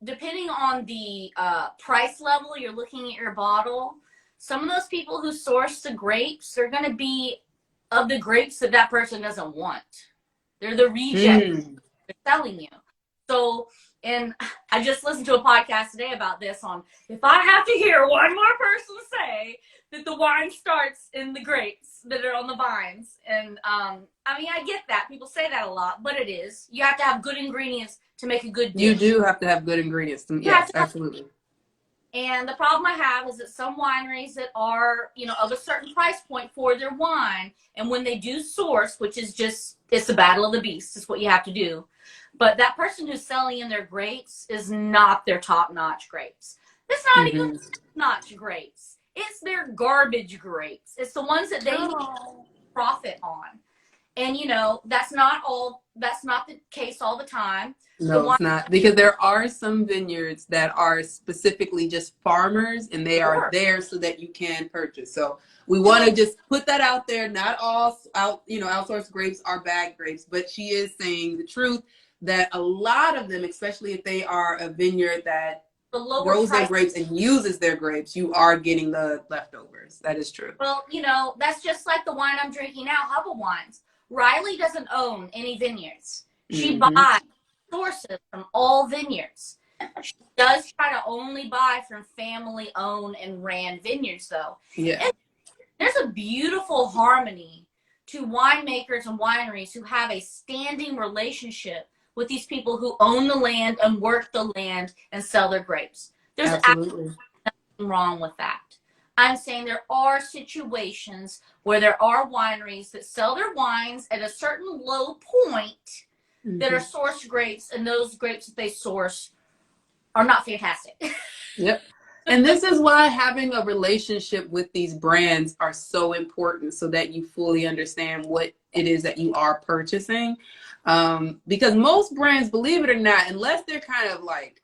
depending on the price level you're looking at your bottle, some of those people who source the grapes are going to be of the grapes that person doesn't want. They're the reject they're selling you. So, and I just listened to a podcast today about this on, if I have to hear one more person say that the wine starts in the grapes that are on the vines. And I mean, I get that. People say that a lot, but it is. You have to have good ingredients to make a good dish. You do have to have good ingredients. Yes, absolutely. And the problem I have is that some wineries that are, of a certain price point for their wine, and when they do source, which is just, it's the battle of the beast, it's what you have to do. But that person who's selling in their grapes is not their top-notch grapes. It's not even top-notch grapes. It's their garbage grapes. It's the ones that they need to profit on. And, that's not the case all the time. No, it's not. Because there are some vineyards that are specifically just farmers, and they are there so that you can purchase. So we want to just put that out there. Not all outsourced grapes are bad grapes, but she is saying the truth that a lot of them, especially if they are a vineyard that grows their grapes and uses their grapes, you are getting the leftovers. That is true. Well, that's just like the wine I'm drinking now, Hubba Wines. Riley doesn't own any vineyards. She buys sources from all vineyards. She does try to only buy from family-owned and ran vineyards, though. Yeah. And there's a beautiful harmony to winemakers and wineries who have a standing relationship with these people who own the land and work the land and sell their grapes. There's absolutely nothing wrong with that. I'm saying there are situations where there are wineries that sell their wines at a certain low point that are sourced grapes, and those grapes that they source are not fantastic. Yep. And this is why having a relationship with these brands are so important, so that you fully understand what it is that you are purchasing. Because most brands, believe it or not, unless they're kind of like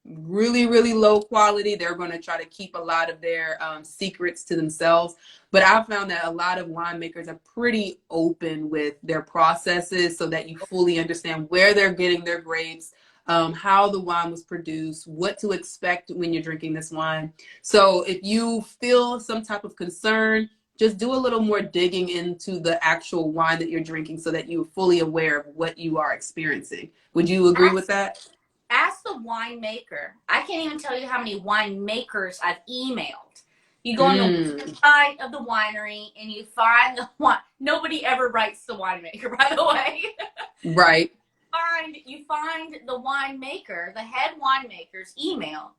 really, really low quality, they're going to try to keep a lot of their secrets to themselves. But I've found that a lot of winemakers are pretty open with their processes, so that you fully understand where they're getting their grapes, how the wine was produced, what to expect when you're drinking this wine. So if you feel some type of concern, just do a little more digging into the actual wine that you're drinking, so that you're fully aware of what you are experiencing. Would you agree with that? Ask the winemaker. I can't even tell you how many winemakers I've emailed. You go on the website of the winery and you find the wine. Nobody ever writes the winemaker, by the way. Right. You find the winemaker, the head winemaker's email,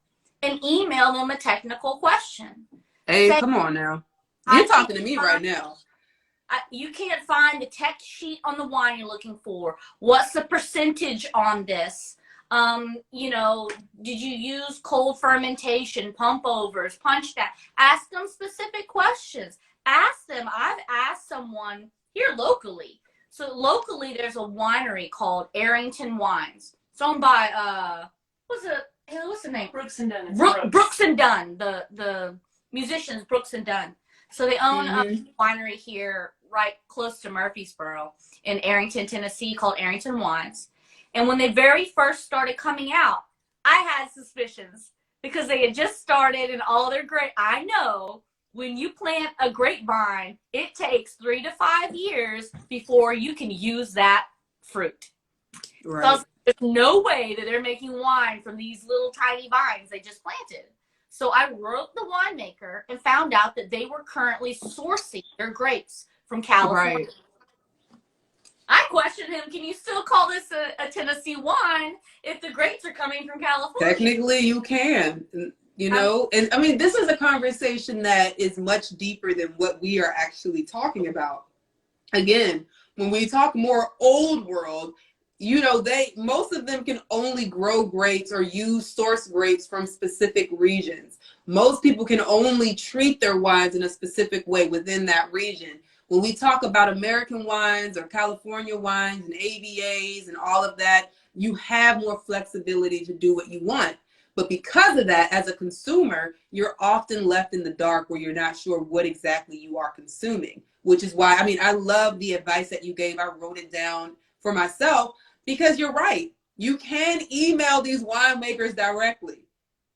and email them a technical question. Hey, come on now. You're talking to me right now. You can't find the text sheet on the wine you're looking for. What's the percentage on this? Did you use cold fermentation, pump overs, punch down? Ask them specific questions. Ask them. I've asked someone here locally. So locally, there's a winery called Arrington Wines. It's owned by what's the name? Brooks and Dunn. Brooks and Dunn, the musicians Brooks and Dunn. So they own a winery here, right close to Murfreesboro, in Arrington, Tennessee, called Arrington Wines. And when they very first started coming out, I had suspicions because they had just started and all their grape. I know when you plant a grapevine, it takes 3 to 5 years before you can use that fruit. Right. So there's no way that they're making wine from these little tiny vines they just planted. So I wrote the winemaker and found out that they were currently sourcing their grapes from California. Right. I questioned him, can you still call this a Tennessee wine if the grapes are coming from California? Technically, you can, and I mean, this is a conversation that is much deeper than what we are actually talking about. Again, when we talk more old world, most of them can only grow grapes or use source grapes from specific regions. Most people can only treat their wines in a specific way within that region. When we talk about American wines or California wines and AVAs and all of that, you have more flexibility to do what you want. But because of that, as a consumer, you're often left in the dark where you're not sure what exactly you are consuming, which is why, I love the advice that you gave. I wrote it down for myself because you're right. You can email these winemakers directly.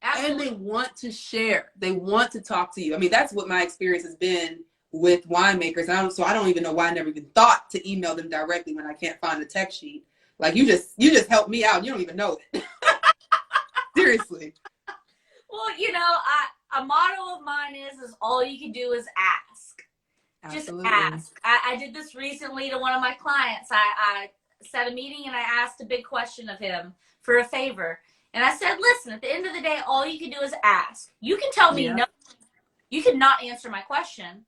Absolutely. And they want to share. They want to talk to you. That's what my experience has been with winemakers. I don't even know why I never even thought to email them directly when I can't find the text sheet. Like you just helped me out. You don't even know it. Seriously. Well, a motto of mine is all you can do is ask. Absolutely. Just ask. I did this recently to one of my clients. I set a meeting and I asked a big question of him for a favor. And I said, listen, at the end of the day, all you can do is ask. You can tell me no. You cannot answer my question.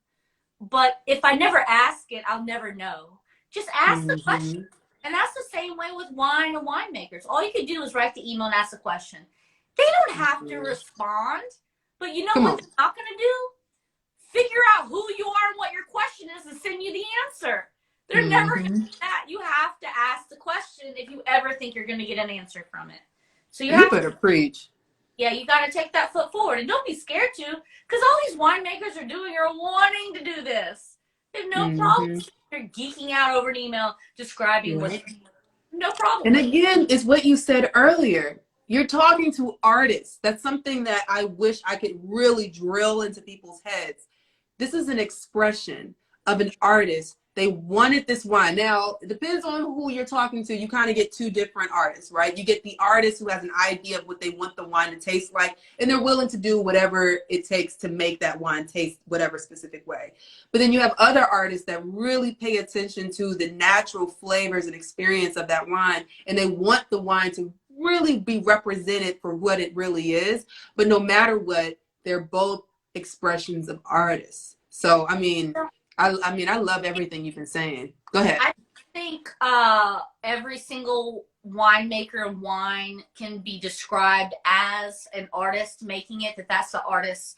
But if I never ask it, I'll never know. Just ask the question. And that's the same way with wine and winemakers. All you can do is write the email and ask the question. They don't have to respond. But you know what they're not going to do? Figure out who you are and what your question is and send you the answer. They're never going to do that. You have to ask the question if you ever think you're going to get an answer from it. So you better preach. Yeah, you got to take that foot forward. And don't be scared to, because all these winemakers are doing are wanting to do this. They have no problem. They're geeking out over an email describing what they're doing. No problem. And again, it's what you said earlier. You're talking to artists. That's something that I wish I could really drill into people's heads. This is an expression of an artist. They wanted this wine. Now, it depends on who you're talking to. You kind of get two different artists, right? You get the artist who has an idea of what they want the wine to taste like, and they're willing to do whatever it takes to make that wine taste whatever specific way. But then you have other artists that really pay attention to the natural flavors and experience of that wine, and they want the wine to really be represented for what it really is. But no matter what, they're both expressions of artists. So, I mean, I love everything you've been saying. Go ahead. I think every single winemaker and wine can be described as an artist making it, that's the artist's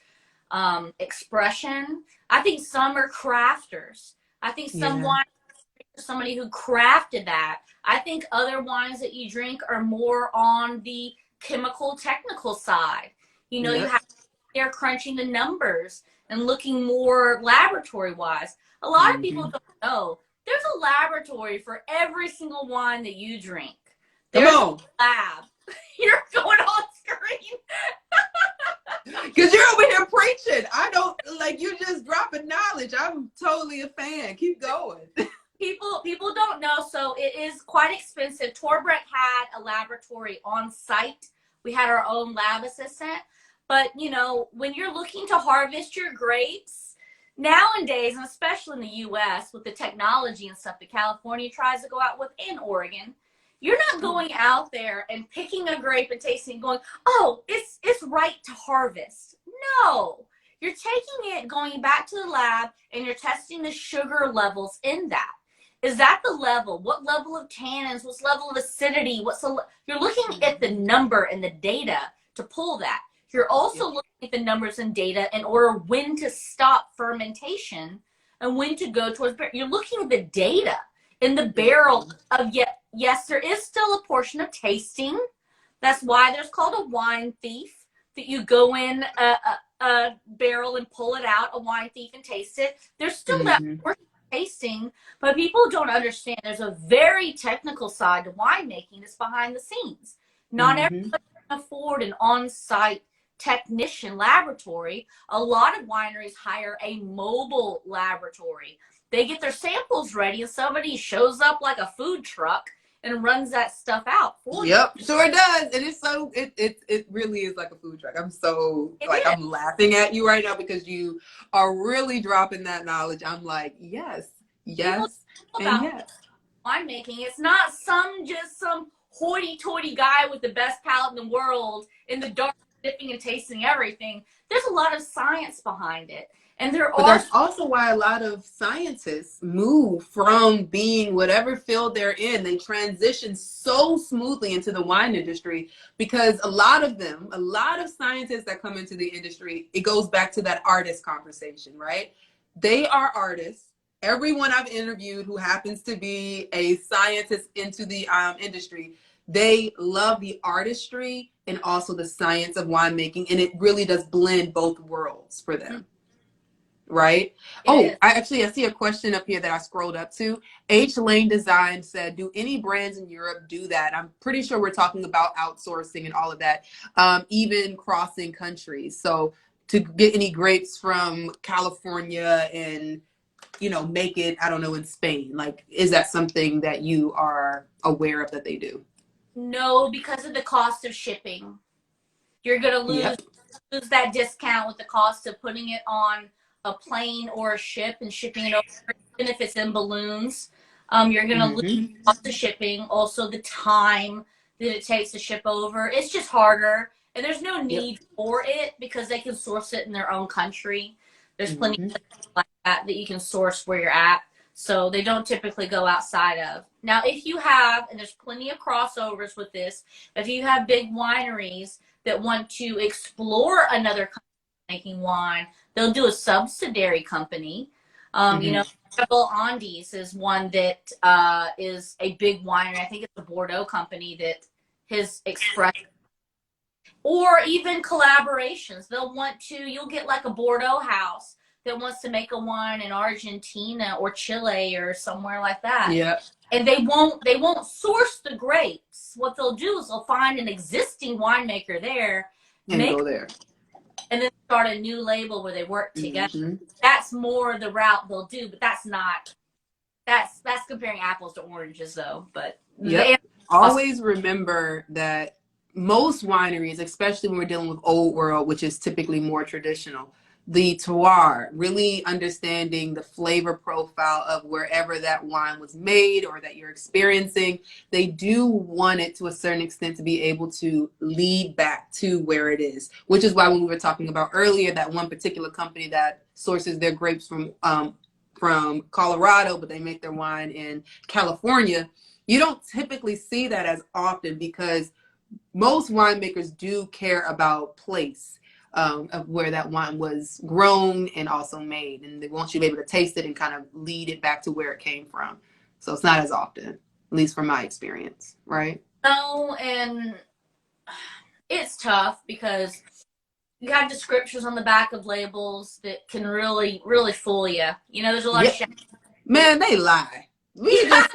expression. I think some are crafters. I think some wine are somebody who crafted that. I think other wines that you drink are more on the chemical technical side. You know, you have they're crunching the numbers and looking more laboratory wise. A lot of people don't know there's a laboratory for every single wine that you drink. There's a lab. You're going on screen. Because you're over here preaching. I don't, like, you just dropping knowledge. I'm totally a fan. Keep going. People don't know, so it is quite expensive. Torbreck had a laboratory on site. We had our own lab assistant. But, you know, when you're looking to harvest your grapes, nowadays, and especially in the U.S., with the technology and stuff that California tries to go out with, and Oregon, you're not going out there and picking a grape and tasting and going, oh, it's right to harvest. No. You're taking it, going back to the lab, and you're testing the sugar levels in that. Is that the level? What level of tannins? What level of acidity? You're looking at the number and the data to pull that. You're also looking at the numbers and data in order when to stop fermentation and when to go towards barrel. You're looking at the data in the barrel of, yes, there is still a portion of tasting. That's why there's called a wine thief, that you go in a barrel and pull it out, a wine thief, and taste it. There's still that portion of tasting, but people don't understand there's a very technical side to winemaking that's behind the scenes. Not everybody can afford an on-site technician laboratory. A lot of wineries hire a mobile laboratory. They get their samples ready and somebody shows up like a food truck and runs that stuff out for you. Yep, sure does. And it's so it really is like a food truck. I'm so I'm laughing at you right now because you are really dropping that knowledge. I'm like, yes, and yes. Winemaking, it's not some hoity-toity guy with the best palate in the world in the dark dipping and tasting everything. There's a lot of science behind it. And that's also why a lot of scientists move from being whatever field they're in. They transition so smoothly into the wine industry because a lot of scientists that come into the industry, it goes back to that artist conversation, right? They are artists. Everyone I've interviewed who happens to be a scientist into the industry, they love the artistry and also the science of winemaking, and it really does blend both worlds for them. Right? I see a question up here that I scrolled up to. H Lane Design said, do any brands in Europe do that? I'm pretty sure we're talking about outsourcing and all of that, even crossing countries. So to get any grapes from California and, you know, make it, I don't know, in Spain, like, is that something that you are aware of that they do? No, because of the cost of shipping. You're going to lose lose that discount with the cost of putting it on a plane or a ship and shipping it over, even if it's in balloons. You're going to lose the cost of shipping, also the time that it takes to ship over. It's just harder, and there's no need for it because they can source it in their own country. There's plenty of things like that you can source where you're at, so they don't typically go outside of. Now, if you have, and there's plenty of crossovers with this, if you have big wineries that want to explore another country making wine, they'll do a subsidiary company. You know, Rebel Andes is one that is a big winery. I think it's a Bordeaux company that has expressed, or even collaborations. They'll want to, you'll get like a Bordeaux house that wants to make a wine in Argentina or Chile or somewhere like that. Yeah. And they won't source the grapes. What they'll do is they'll find an existing winemaker there and go there, and then start a new label where they work together. That's more the route they'll do, but that's comparing apples to oranges though. But always remember that most wineries, especially when we're dealing with old world, which is typically more traditional, the terroir, really understanding the flavor profile of wherever that wine was made or that you're experiencing, they do want it to a certain extent to be able to lead back to where it is, which is why when we were talking about earlier, that one particular company that sources their grapes from Colorado, but they make their wine in California, you don't typically see that as often because most winemakers do care about place. Of where that wine was grown and also made, and they want you to be able to taste it and kind of lead it back to where it came from. So it's not as often, at least from my experience, right? No, and it's tough because you have descriptions on the back of labels that can really, really fool you. You know, there's a lot of man, they lie. We just,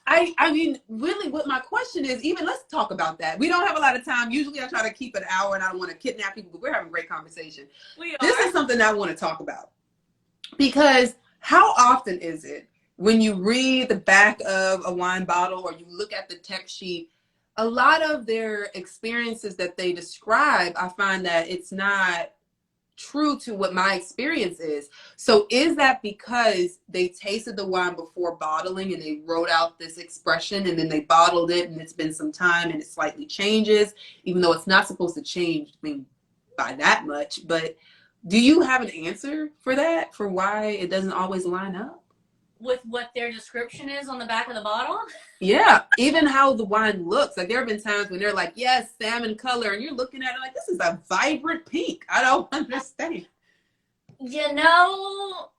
I mean, really what my question is, even let's talk about that. We don't have a lot of time. Usually I try to keep an hour and I don't want to kidnap people, but we're having a great conversation. This is something I want to talk about because how often is it when you read the back of a wine bottle or you look at the text sheet, a lot of their experiences that they describe, I find that it's not true to what my experience is. So is that because they tasted the wine before bottling and they wrote out this expression and then they bottled it and it's been some time and it slightly changes, even though it's not supposed to change, I mean, by that much? But do you have an answer for that, for why it doesn't always line up with what their description is on the back of the bottle? Yeah, even how the wine looks. Like there have been times when they're like, yes, salmon color, and you're looking at it like, this is a vibrant pink. I don't understand. You know,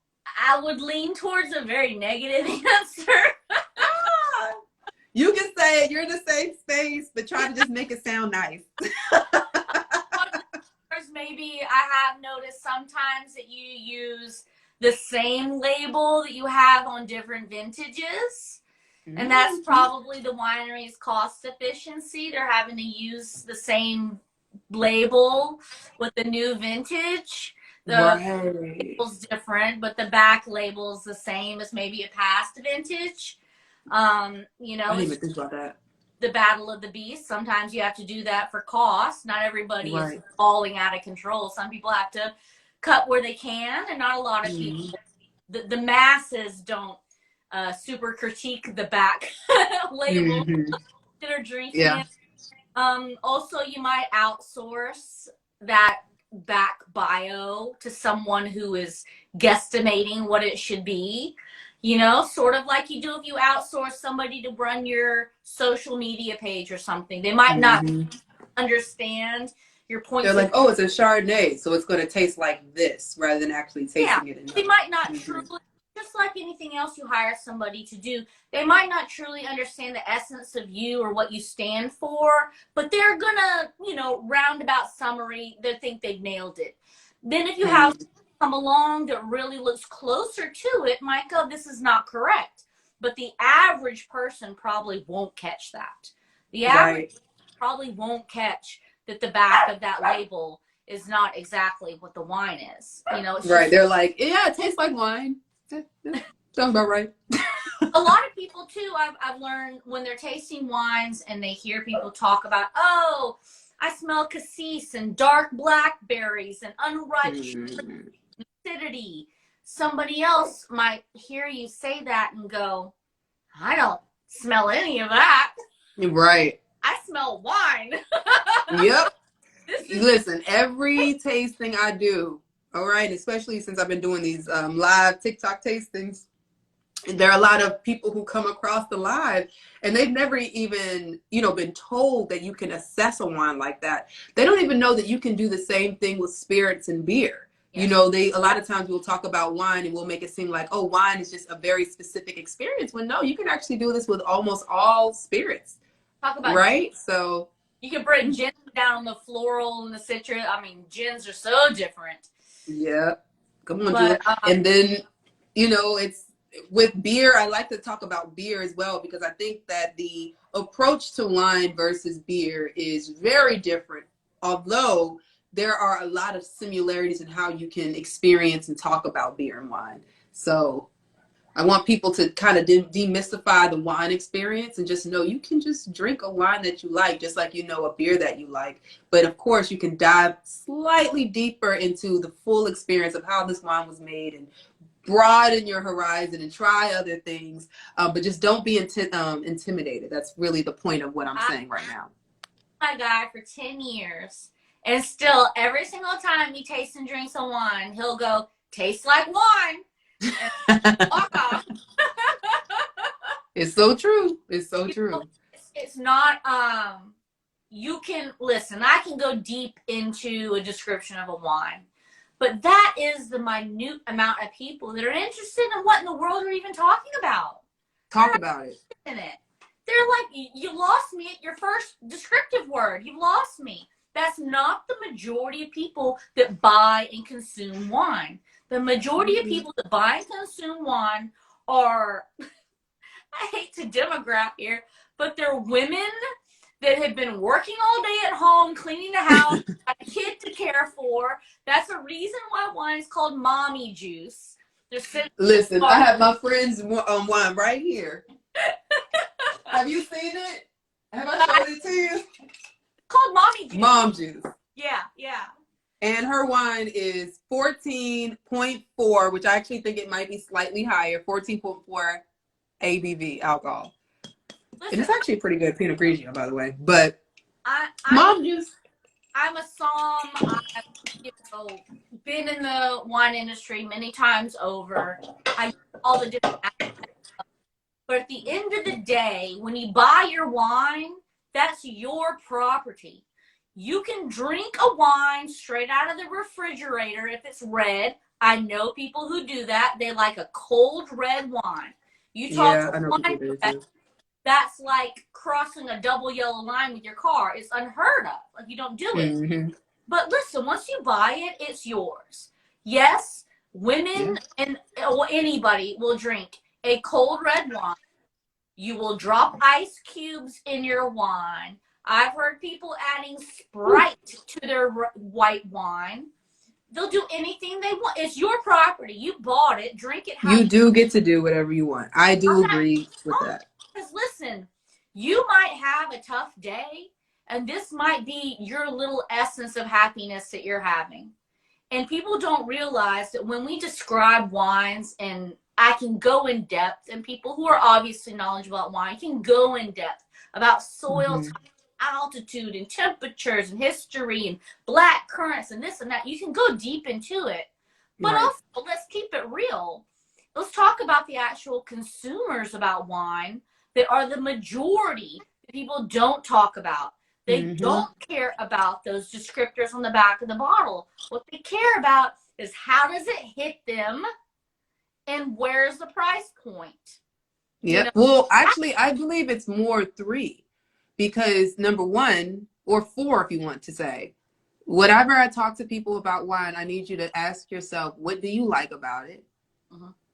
I would lean towards a very negative answer. You can say it, you're in a safe space, but try to just make it sound nice. Maybe I have noticed sometimes that you use the same label that you have on different vintages. And that's probably the winery's cost efficiency. They're having to use the same label with the new vintage. The label's different, but the back label's the same as maybe a past vintage. You know, I didn't even think about that. The battle of the beast. Sometimes you have to do that for cost. Not everybody is falling out of control. Some people have to cut where they can, and not a lot of people. The masses don't super critique the back label that are drinking it. Also, you might outsource that back bio to someone who is guesstimating what it should be. You know, sort of like you do if you outsource somebody to run your social media page or something. They might not understand your point. They're like, oh, it's a Chardonnay, so it's going to taste like this rather than actually tasting it. They might not truly, just like anything else you hire somebody to do, they might not truly understand the essence of you or what you stand for, but they're going to, you know, roundabout summary, they think they've nailed it. Then if you have come along that really looks closer to it, might go, this is not correct. But the average person probably won't catch that. The average probably won't catch that the back of that label is not exactly what the wine is. You know, it's just, they're like, yeah, it tastes like wine. Sounds about right. A lot of people too, I've learned when they're tasting wines and they hear people talk about, oh, I smell cassis and dark blackberries and unripe acidity. Somebody else might hear you say that and go, I don't smell any of that. Right. I smell wine. Yep. Listen, every tasting I do, all right, especially since I've been doing these live TikTok tastings, there are a lot of people who come across the live and they've never even, been told that you can assess a wine like that. They don't even know that you can do the same thing with spirits and beer. Yes. A lot of times we'll talk about wine and we'll make it seem like, oh, wine is just a very specific experience. When no, you can actually do this with almost all spirits. Talk about right? Gin. So you can bring gin down the floral and the citrus. I mean, gins are so different. Yeah. Come on, Julie. And then, it's with beer, I like to talk about beer as well, because I think that the approach to wine versus beer is very different, although there are a lot of similarities in how you can experience and talk about beer and wine. So I want people to kind of demystify the wine experience and just know you can just drink a wine that you like, just like a beer that you like. But of course, you can dive slightly deeper into the full experience of how this wine was made and broaden your horizon and try other things. But just don't be intimidated. That's really the point of what I'm saying right now. My guy for 10 years. And still, every single time he tastes and drinks a wine, he'll go, tastes like wine. It's so true. It's so true. It's not, you can, listen, I can go deep into a description of a wine, but that is the minute amount of people that are interested in what in the world are even talking about. Talk about it. In it. They're like, you lost me at your first descriptive word. You've lost me. That's not the majority of people that buy and consume wine. The majority of people that buy and consume wine are, I hate to demograph here, but they're women that have been working all day at home, cleaning the house, got a kid to care for. That's a reason why wine is called mommy juice. Listen, I have my friend's wine right here. Have you seen it? Have I showed it to you? It's called mommy juice. Mom juice. Yeah, yeah. And her wine is 14.4, which I actually think it might be slightly higher, 14.4 ABV alcohol. Listen, and it's actually a pretty good Pinot Grigio, by the way. But mom juice. I'm a somm. I've been in the wine industry many times over. I know all the different aspects. But at the end of the day, when you buy your wine, that's your property. You can drink a wine straight out of the refrigerator if it's red. I know people who do that. They like a cold red wine. You talk to wine, that's like crossing a double yellow line with your car. It's unheard of. Like, you don't do it. Mm-hmm. But listen, once you buy it, it's yours. Yes, women and anybody will drink a cold red wine. You will drop ice cubes in your wine. I've heard people adding Sprite to their white wine. They'll do anything they want. It's your property. You bought it. Drink it how you do get to do whatever you want. I do agree with that. Because listen, you might have a tough day, and this might be your little essence of happiness that you're having. And people don't realize that when we describe wines, and I can go in depth, and people who are obviously knowledgeable about wine can go in depth about soil type, altitude and temperatures and history and black currants and this and that. You can go deep into it. But also, let's keep it real. Let's talk about the actual consumers about wine that are the majority that people don't talk about. They don't care about those descriptors on the back of the bottle. What they care about is how does it hit them and where's the price point? Yeah. Well, actually, I believe it's more 3. Because number 1, or 4 if you want to say, whatever I talk to people about wine, I need you to ask yourself, what do you like about it?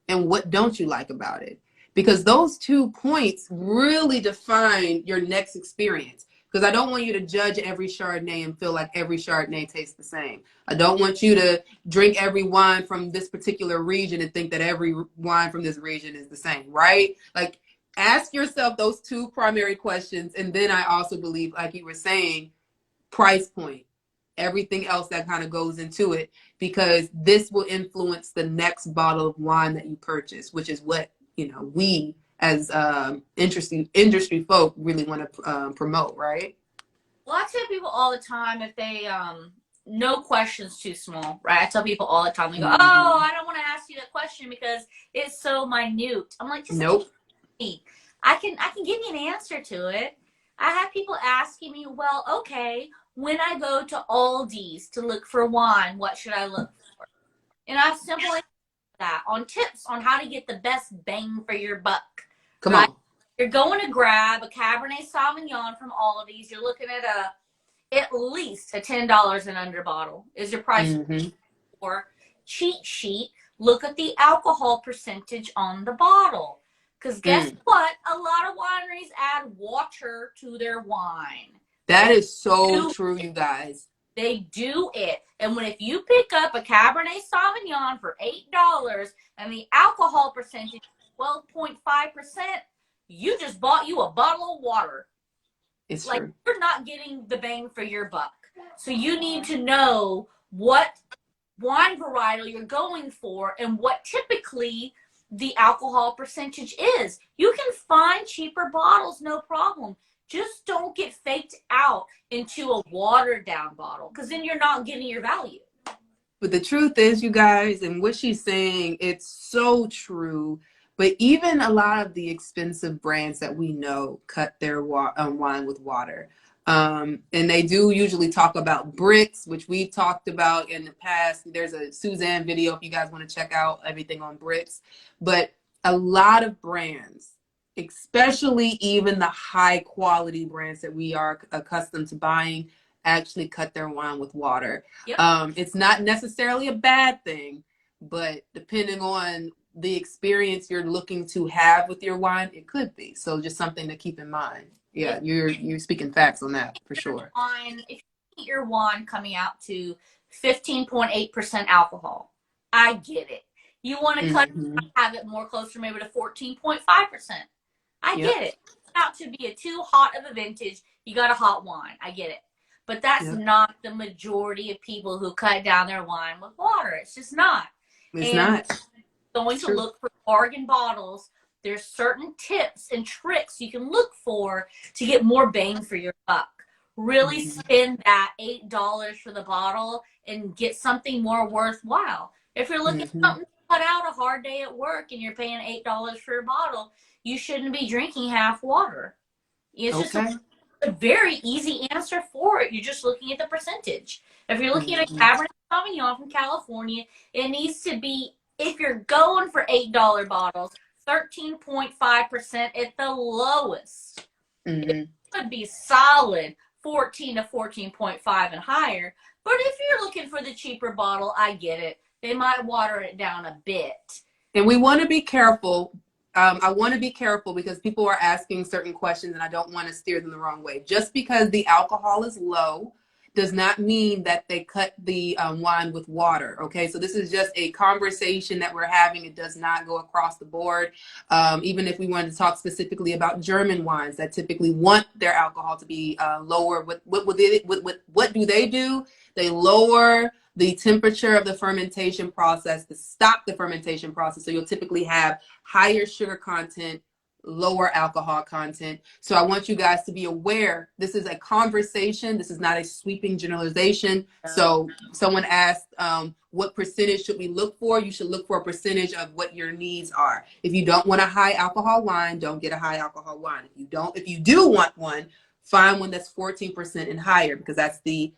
And what don't you like about it? Because those 2 points really define your next experience. Because I don't want you to judge every Chardonnay and feel like every Chardonnay tastes the same. I don't want you to drink every wine from this particular region and think that every wine from this region is the same, right? Like, ask yourself those 2 primary questions. And then I also believe, like you were saying, price point, everything else that kind of goes into it, because this will influence the next bottle of wine that you purchase, which is what, you know, we as industry folk really want to promote, right? Well, I tell people all the time, if they no question's too small, right? I tell people all the time, they go, Mm-hmm. "Oh, I don't want to ask you that question because it's so minute." I'm like, just Nope. I can give you an answer to it. I have people asking me, "Well, okay, when I go to Aldi's to look for wine, what should I look for?" And I've simply that on tips on how to get the best bang for your buck. Come right? on. You're going to grab a Cabernet Sauvignon from Aldi's. You're looking at least a $10 and under bottle is your price. Mm-hmm. For cheat sheet, look at the alcohol percentage on the bottle. Because guess what? A lot of wineries add water to their wine. That is so true, you guys. They do it. And if you pick up a Cabernet Sauvignon for $8 and the alcohol percentage is 12.5%, you just bought you a bottle of water. It's like true. You're not getting the bang for your buck. So you need to know what wine varietal you're going for and what typically the alcohol percentage is. You can find cheaper bottles, no problem. Just don't get faked out into a watered down bottle, because then you're not getting your value. But the truth is, you guys, and what she's saying, it's so true. But even a lot of the expensive brands that we know cut their wine with water. And they do usually talk about bricks, which we've talked about in the past. There's a Suzanne video if you guys want to check out everything on bricks. But a lot of brands, especially even the high quality brands that we are accustomed to buying, actually cut their wine with water. Yep. It's not necessarily a bad thing, but depending on the experience you're looking to have with your wine, it could be. So just something to keep in mind. Yeah, you're speaking facts on that for sure. If you get your wine coming out to 15.8% alcohol, I get it. You want to have it more closer maybe to 14.5%. I get it. It's out to be too hot of a vintage. You got a hot wine. I get it. But that's not the majority of people who cut down their wine with water. It's just not. It's not. Going to look for bargain bottles. There's certain tips and tricks you can look for to get more bang for your buck. Really spend that $8 for the bottle and get something more worthwhile. If you're looking for something to cut out a hard day at work and you're paying $8 for a bottle, you shouldn't be drinking half water. It's just a very easy answer for it. You're just looking at the percentage. If you're looking at a Cabernet Sauvignon from California, it needs to be, if you're going for $8 bottles, 13.5% at the lowest. It could be solid 14 to 14.5 and higher. But if you're looking for the cheaper bottle, I get it. They might water it down a bit. And we want to be careful. I want to be careful because people are asking certain questions and I don't want to steer them the wrong way. Just because the alcohol is low does not mean that they cut the wine with water. Okay, so this is just a conversation that we're having. It does not go across the board. Even if we wanted to talk specifically about German wines that typically want their alcohol to be lower, what do they do? They lower the temperature of the fermentation process to stop the fermentation process. So you'll typically have higher sugar content, lower alcohol content. So I want you guys to be aware, this is a conversation. This is not a sweeping generalization. So someone asked, what percentage should we look for? You should look for a percentage of what your needs are. If you don't want a high alcohol wine, don't get a high alcohol wine. If you do want one, find one that's 14% and higher, because that's the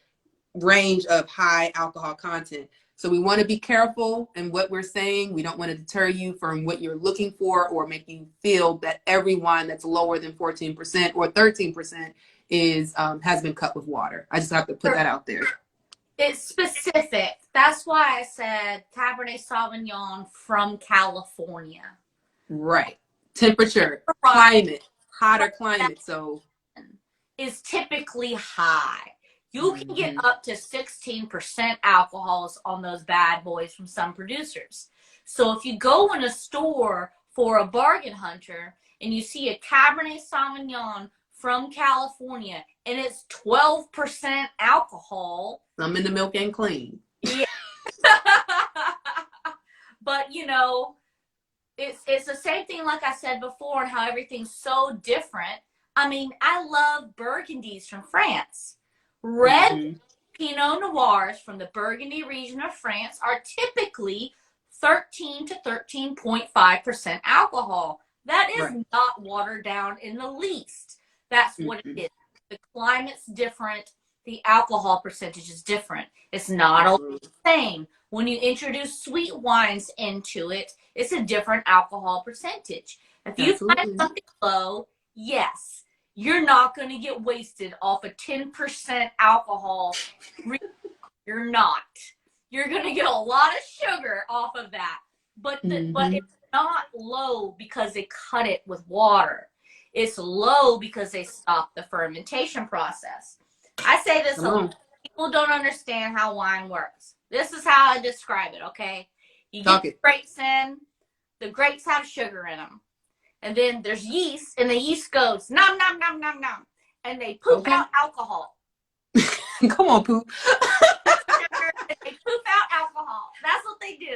range of high alcohol content. So we want to be careful in what we're saying. We don't want to deter you from what you're looking for or make you feel that every wine that's lower than 14% or 13% has been cut with water. I just have to put that out there. It's specific. That's why I said Cabernet Sauvignon from California. Right. Temperature, climate, hotter climate. So is typically high. You can get up to 16% alcohols on those bad boys from some producers. So if you go in a store for a bargain hunter and you see a Cabernet Sauvignon from California, and it's 12% alcohol. Some in the milk ain't clean. Yeah. But, you know, it's the same thing like I said before, and how everything's so different. I mean, I love Burgundies from France. Red Pinot Noirs from the Burgundy region of France are typically 13 to 13.5% alcohol. That is not watered down in the least. That's what it is. The climate's different. The alcohol percentage is different. It's not all the same. When you introduce sweet wines into it, it's a different alcohol percentage. If you find something low, yes, you're not going to get wasted off a 10% alcohol. You're not. You're going to get a lot of sugar off of that. But it's not low because they cut it with water. It's low because they stopped the fermentation process. I say this a lot. People don't understand how wine works. This is how I describe it, okay? You get the grapes in. The grapes have sugar in them. And then there's yeast, and the yeast goes, nom, nom, nom, nom, nom. And they poop out alcohol. Come on, poop. They poop out alcohol. That's what they do.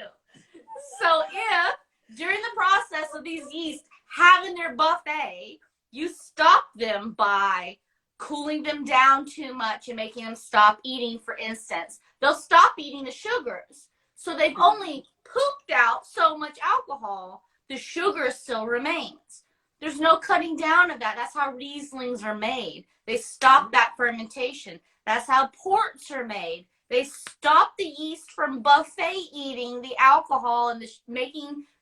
So if, during the process of these yeast having their buffet, you stop them by cooling them down too much and making them stop eating, for instance, they'll stop eating the sugars. So they've only pooped out so much alcohol, the sugar still remains. There's no cutting down of that. That's how Rieslings are made. They stop that fermentation. That's how ports are made. They stop the yeast from buffet eating the alcohol and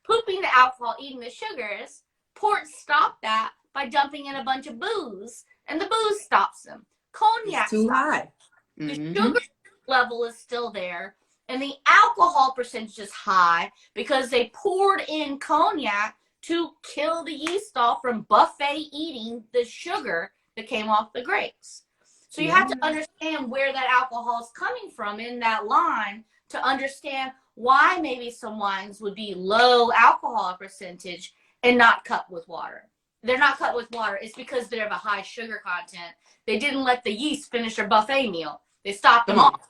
pooping the alcohol, eating the sugars. Ports stop that by dumping in a bunch of booze, and the booze stops them. Cognac it's too high. The sugar level is still there, and the alcohol percentage is high because they poured in cognac to kill the yeast off from buffet eating the sugar that came off the grapes. So you have to understand where that alcohol is coming from in that line to understand why maybe some wines would be low alcohol percentage and not cut with water. They're not cut with water. It's because they have a high sugar content. They didn't let the yeast finish their buffet meal. They stopped them off.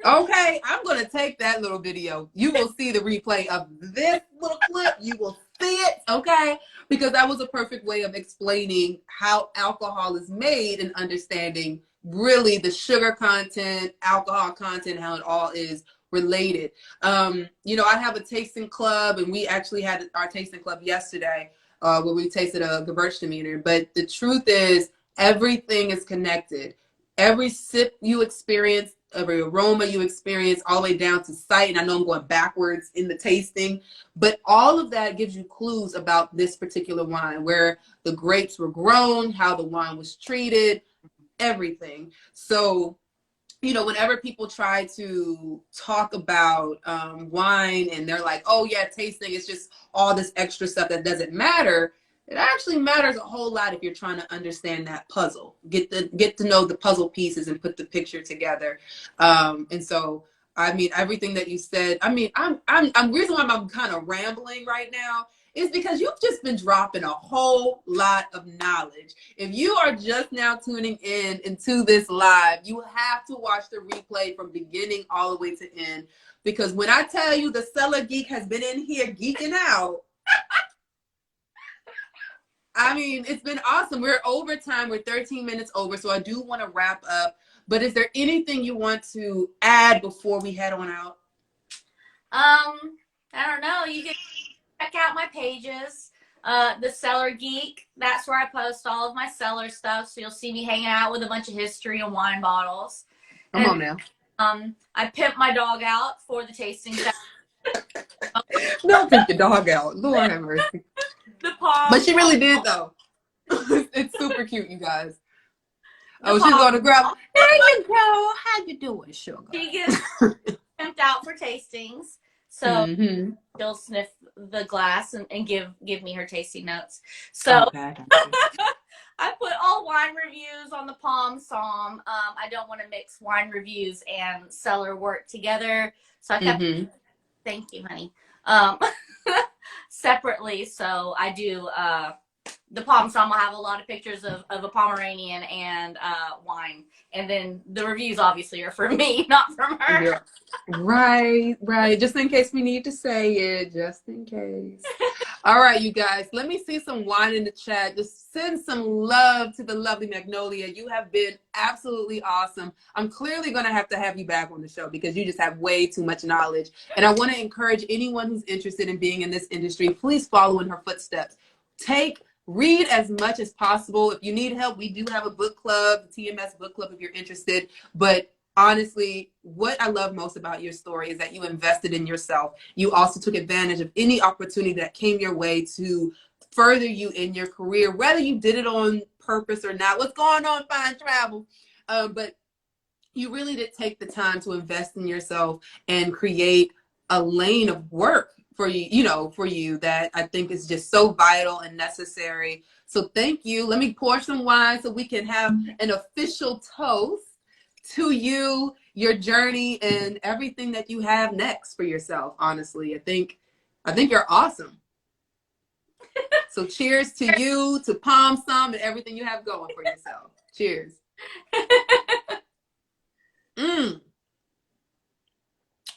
Okay, I'm going to take that little video. You will see the replay of this little clip. You will see it, okay? Because that was a perfect way of explaining how alcohol is made and understanding really the sugar content, alcohol content, how it all is related. You know, I have a tasting club, and we actually had our tasting club yesterday where we tasted a Gewürztraminer. But the truth is, everything is connected. Every sip you experience, every aroma you experience, all the way down to sight. And I know I'm going backwards in the tasting, but all of that gives you clues about this particular wine, where the grapes were grown, how the wine was treated, everything. So, you know, whenever people try to talk about wine and they're like, oh yeah, tasting is just all this extra stuff that doesn't matter. It actually matters a whole lot if you're trying to understand that puzzle, get to know the puzzle pieces and put the picture together. And so, I mean, everything that you said, I mean, I'm reason why I'm kind of rambling right now is because you've just been dropping a whole lot of knowledge. If you are just now tuning in into this live, you have to watch the replay from beginning all the way to end, because when I tell you the Cellar Geek has been in here geeking out, I mean, it's been awesome. We're over time. We're 13 minutes over, so I do want to wrap up. But is there anything you want to add before we head on out? I don't know. You can check out my pages. The Cellar Geek. That's where I post all of my cellar stuff. So you'll see me hanging out with a bunch of history and wine bottles. Come on now. I pimp my dog out for the tasting. Don't pimp your dog out. Lord have mercy. But she really did, though. It's super cute, you guys. Oh, she's on the ground. There you go. How you doing, sugar? She gets pimped out for tastings. So she'll sniff the glass and give me her tasting notes. So I put all wine reviews on the Palm Psalm. I don't want to mix wine reviews and cellar work together. So I kept, thank you, honey. Separately. So I do the Palm Som will have a lot of pictures of a Pomeranian and wine. And then the reviews obviously are for me, not from her. Yeah. Right. Just in case we need to say it, just in case. All right, you guys, let me see some wine in the chat. Just send some love to the lovely Magnolia. You have been absolutely awesome. I'm clearly going to have you back on the show because you just have way too much knowledge. And I want to encourage anyone who's interested in being in this industry, please follow in her footsteps. Read as much as possible. If you need help, we do have a book club, the TMS book club if you're interested. But honestly, what I love most about your story is that you invested in yourself. You also took advantage of any opportunity that came your way to further you in your career, whether you did it on purpose or not. What's going on, Fine Travel? But you really did take the time to invest in yourself and create a lane of work for you that I think is just so vital and necessary. So thank you. Let me pour some wine so we can have an official toast to you, your journey, and everything that you have next for yourself. Honestly, I think you're awesome. So cheers to you, to Palm Som, and everything you have going for yourself. Cheers.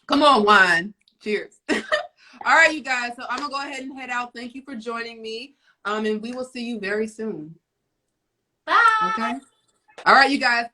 Come on, wine. Cheers. All right, you guys. So I'm going to go ahead and head out. Thank you for joining me. And we will see you very soon. Bye. Okay. All right, you guys.